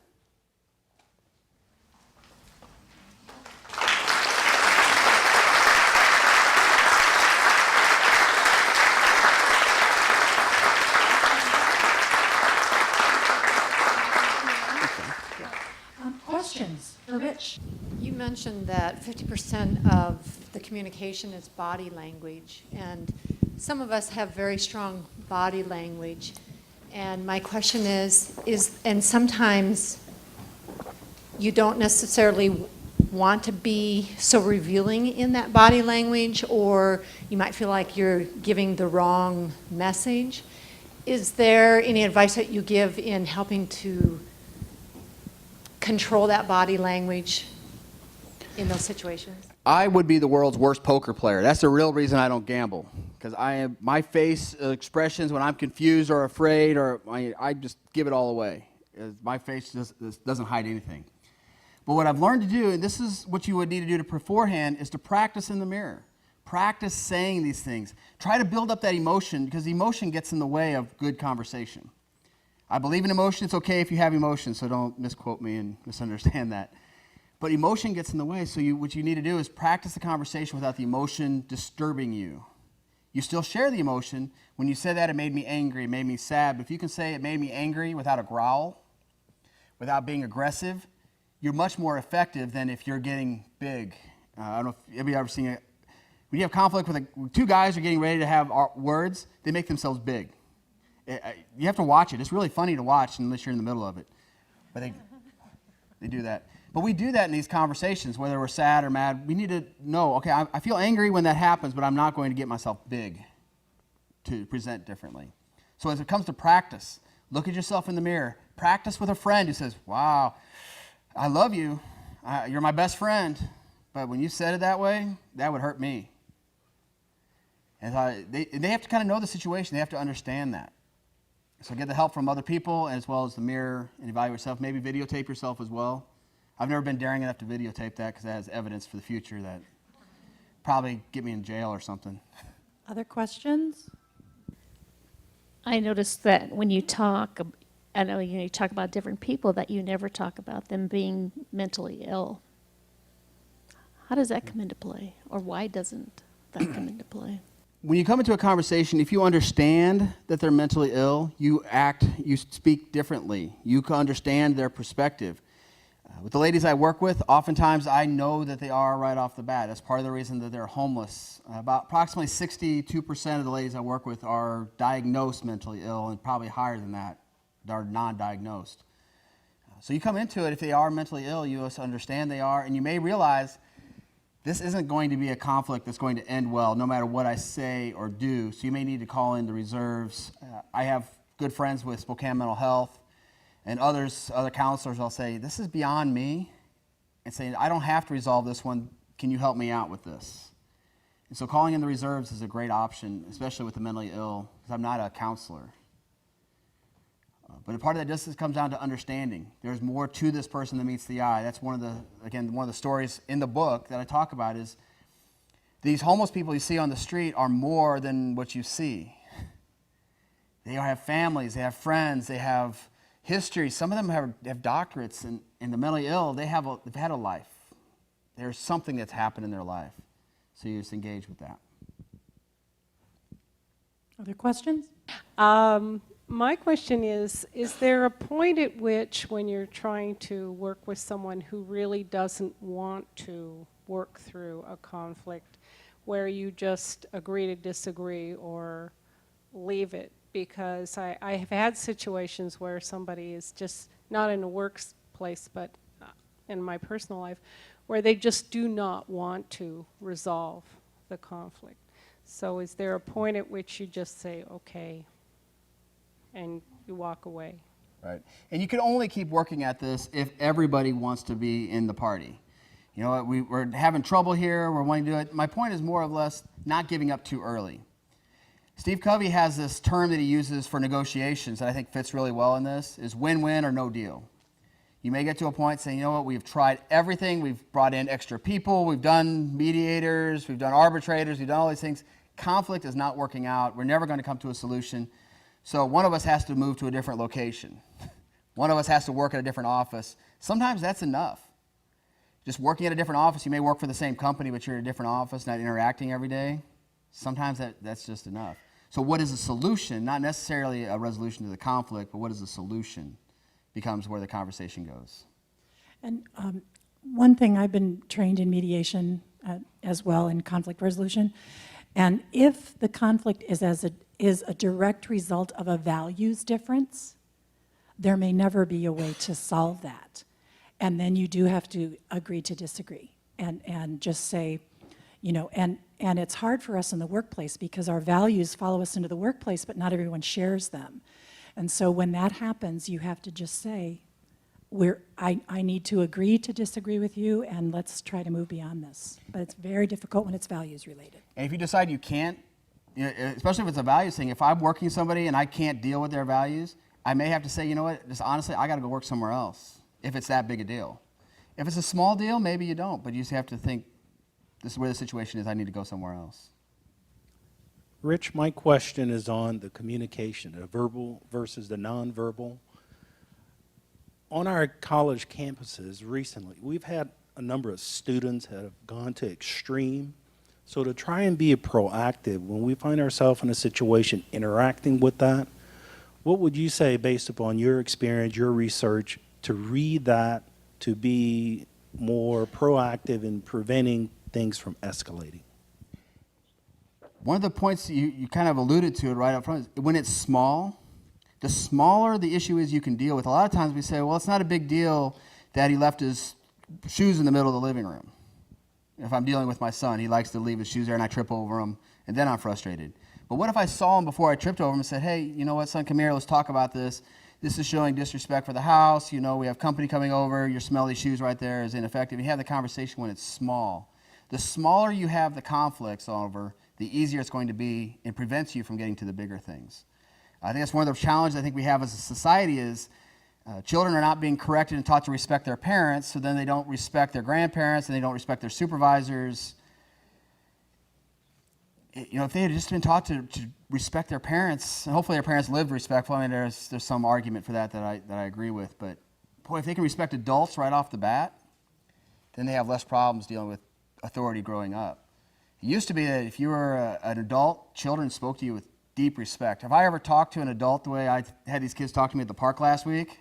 [SPEAKER 1] Questions for Rich?
[SPEAKER 3] You mentioned that 50% of the communication is body language, and some of us have very strong body language. And my question is, and sometimes you don't necessarily want to be so revealing in that body language, or you might feel like you're giving the wrong message. Is there any advice that you give in helping to control that body language in those situations?
[SPEAKER 2] I would be the world's worst poker player. That's the real reason I don't gamble. Because my face expressions when I'm confused or afraid, or I just give it all away. My face just doesn't hide anything. But what I've learned to do, and this is what you would need to do beforehand, is to practice in the mirror. Practice saying these things. Try to build up that emotion, because emotion gets in the way of good conversation. I believe in emotion. It's okay if you have emotion, so don't misquote me and misunderstand that. But emotion gets in the way, so what you need to do is practice the conversation without the emotion disturbing you. You still share the emotion. When you say that, it made me angry, it made me sad. But if you can say it made me angry without a growl, without being aggressive, you're much more effective than if you're getting big. I don't know if anybody ever seen it. When you have conflict with two guys who are getting ready to have words, they make themselves big. You have to watch it. It's really funny to watch unless you're in the middle of it. But they do that. But we do that in these conversations, whether we're sad or mad. We need to know, okay, I feel angry when that happens, but I'm not going to get myself big to present differently. So as it comes to practice, look at yourself in the mirror. Practice with a friend who says, wow, I love you. You're my best friend. But when you said it that way, that would hurt me. And they have to kind of know the situation. They have to understand that. So get the help from other people as well as the mirror and evaluate yourself. Maybe videotape yourself as well. I've never been daring enough to videotape that because that has evidence for the future that probably get me in jail or something.
[SPEAKER 1] Other questions?
[SPEAKER 5] I noticed that when you talk, I know you talk about different people, that you never talk about them being mentally ill. How does that come into play, or why doesn't that come into play?
[SPEAKER 2] When you come into a conversation, if you understand that they're mentally ill, you speak differently. You can understand their perspective. With the ladies I work with, oftentimes I know that they are right off the bat. That's part of the reason that they're homeless. About approximately 62% of the ladies I work with are diagnosed mentally ill, and probably higher than that are non-diagnosed. So you come into it, if they are mentally ill, you must understand they are, and you may realize this isn't going to be a conflict that's going to end well, no matter what I say or do. So you may need to call in the reserves. I have good friends with Spokane Mental Health, and other counselors. I'll say, this is beyond me, and saying, I don't have to resolve this one. Can you help me out with this? And so calling in the reserves is a great option, especially with the mentally ill, because I'm not a counselor. But a part of that just comes down to understanding. There's more to this person than meets the eye. That's one of the stories in the book that I talk about is these homeless people you see on the street are more than what you see. They have families, they have friends, they have history. Some of them have doctorates, and the mentally ill, they've had a life. There's something that's happened in their life. So you just engage with that.
[SPEAKER 1] Other questions?
[SPEAKER 6] My question is there a point at which when you're trying to work with someone who really doesn't want to work through a conflict where you just agree to disagree or leave it? Because I have had situations where somebody is just, not in a workplace, but in my personal life, where they just do not want to resolve the conflict. So is there a point at which you just say, okay, and you walk away?
[SPEAKER 2] Right. And you can only keep working at this if everybody wants to be in the party. You know, we're having trouble here, we're wanting to do it. My point is more or less not giving up too early. Steve Covey has this term that he uses for negotiations that I think fits really well in this, is win-win or no deal. You may get to a point saying, you know what, we've tried everything, we've brought in extra people, we've done mediators, we've done arbitrators, we've done all these things. Conflict is not working out, we're never going to come to a solution. So one of us has to move to a different location. One of us has to work at a different office. Sometimes that's enough. Just working at a different office, you may work for the same company, but you're at a different office, not interacting every day. Sometimes that's just enough. So what is a solution? Not necessarily a resolution to the conflict, but what is a solution becomes where the conversation goes. And
[SPEAKER 1] one thing, I've been trained in mediation as well in conflict resolution, and if the conflict is a direct result of a values difference, there may never be a way to solve that. And then you do have to agree to disagree and just say, you know, and it's hard for us in the workplace because our values follow us into the workplace, but not everyone shares them. And so when that happens, you have to just say, I need to agree to disagree with you, and let's try to move beyond this. But it's very difficult when it's values related.
[SPEAKER 2] if you decide you can't, you know, especially if it's a values thing, if I'm working somebody and I can't deal with their values, I may have to say, you know what, just honestly, I got to go work somewhere else if it's that big a deal. If it's a small deal, maybe you don't, but you just have to think, this is where the situation is, I need to go somewhere else.
[SPEAKER 7] Rich, my question is on the communication, the verbal versus the nonverbal. On our college campuses recently, we've had a number of students that have gone to extreme. So to try and be proactive, when we find ourselves in a situation interacting with that, what would you say based upon your experience, your research, to read that, to be more proactive in preventing things from escalating?
[SPEAKER 2] One of the points you kind of alluded to it right up front is when it's small, the smaller the issue is you can deal with. A lot of times we say, well, it's not a big deal that he left his shoes in the middle of the living room. If I'm dealing with my son, he likes to leave his shoes there and I trip over him, and then I'm frustrated. But what if I saw him before I tripped over him and said, hey, you know what, son, come here, let's talk about this. This is showing disrespect for the house. You know, we have company coming over. Your smelly shoes right there is ineffective. You have the conversation when it's small. The smaller you have the conflicts over, the easier it's going to be and prevents you from getting to the bigger things. I think that's one of the challenges I think we have as a society is Children are not being corrected and taught to respect their parents, so then they don't respect their grandparents and they don't respect their supervisors. You know, if they had just been taught to respect their parents, and hopefully their parents lived respectful. I mean, there's some argument for that I agree with, but boy, if they can respect adults right off the bat, then they have less problems dealing with authority growing up. It used to be that if you were an adult, children spoke to you with deep respect. Have I ever talked to an adult the way I had these kids talk to me at the park last week?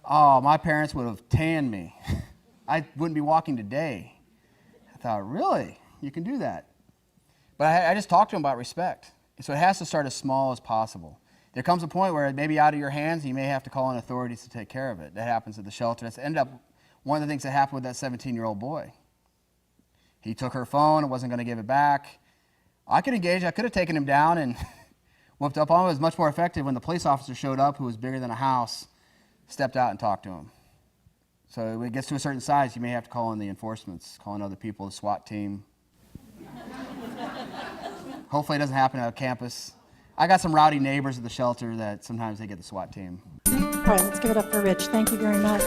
[SPEAKER 2] Oh, my parents would have tanned me. I wouldn't be walking today. I thought, really? You can do that? But I just talked to them about respect. So it has to start as small as possible. There comes a point where it may be out of your hands, and you may have to call in authorities to take care of it. That happens at the shelter. That's ended up one of the things that happened with that 17-year-old boy. He took her phone and wasn't going to give it back. I could engage. I could have taken him down and whooped up on him. It was much more effective when the police officer showed up, who was bigger than a house, stepped out and talked to him. So when it gets to a certain size, you may have to call in the enforcements, call in other people, the SWAT team. Hopefully it doesn't happen at a campus. I got some rowdy neighbors at the shelter that sometimes they get the SWAT team.
[SPEAKER 1] All right, let's give it up for Rich. Thank you very much.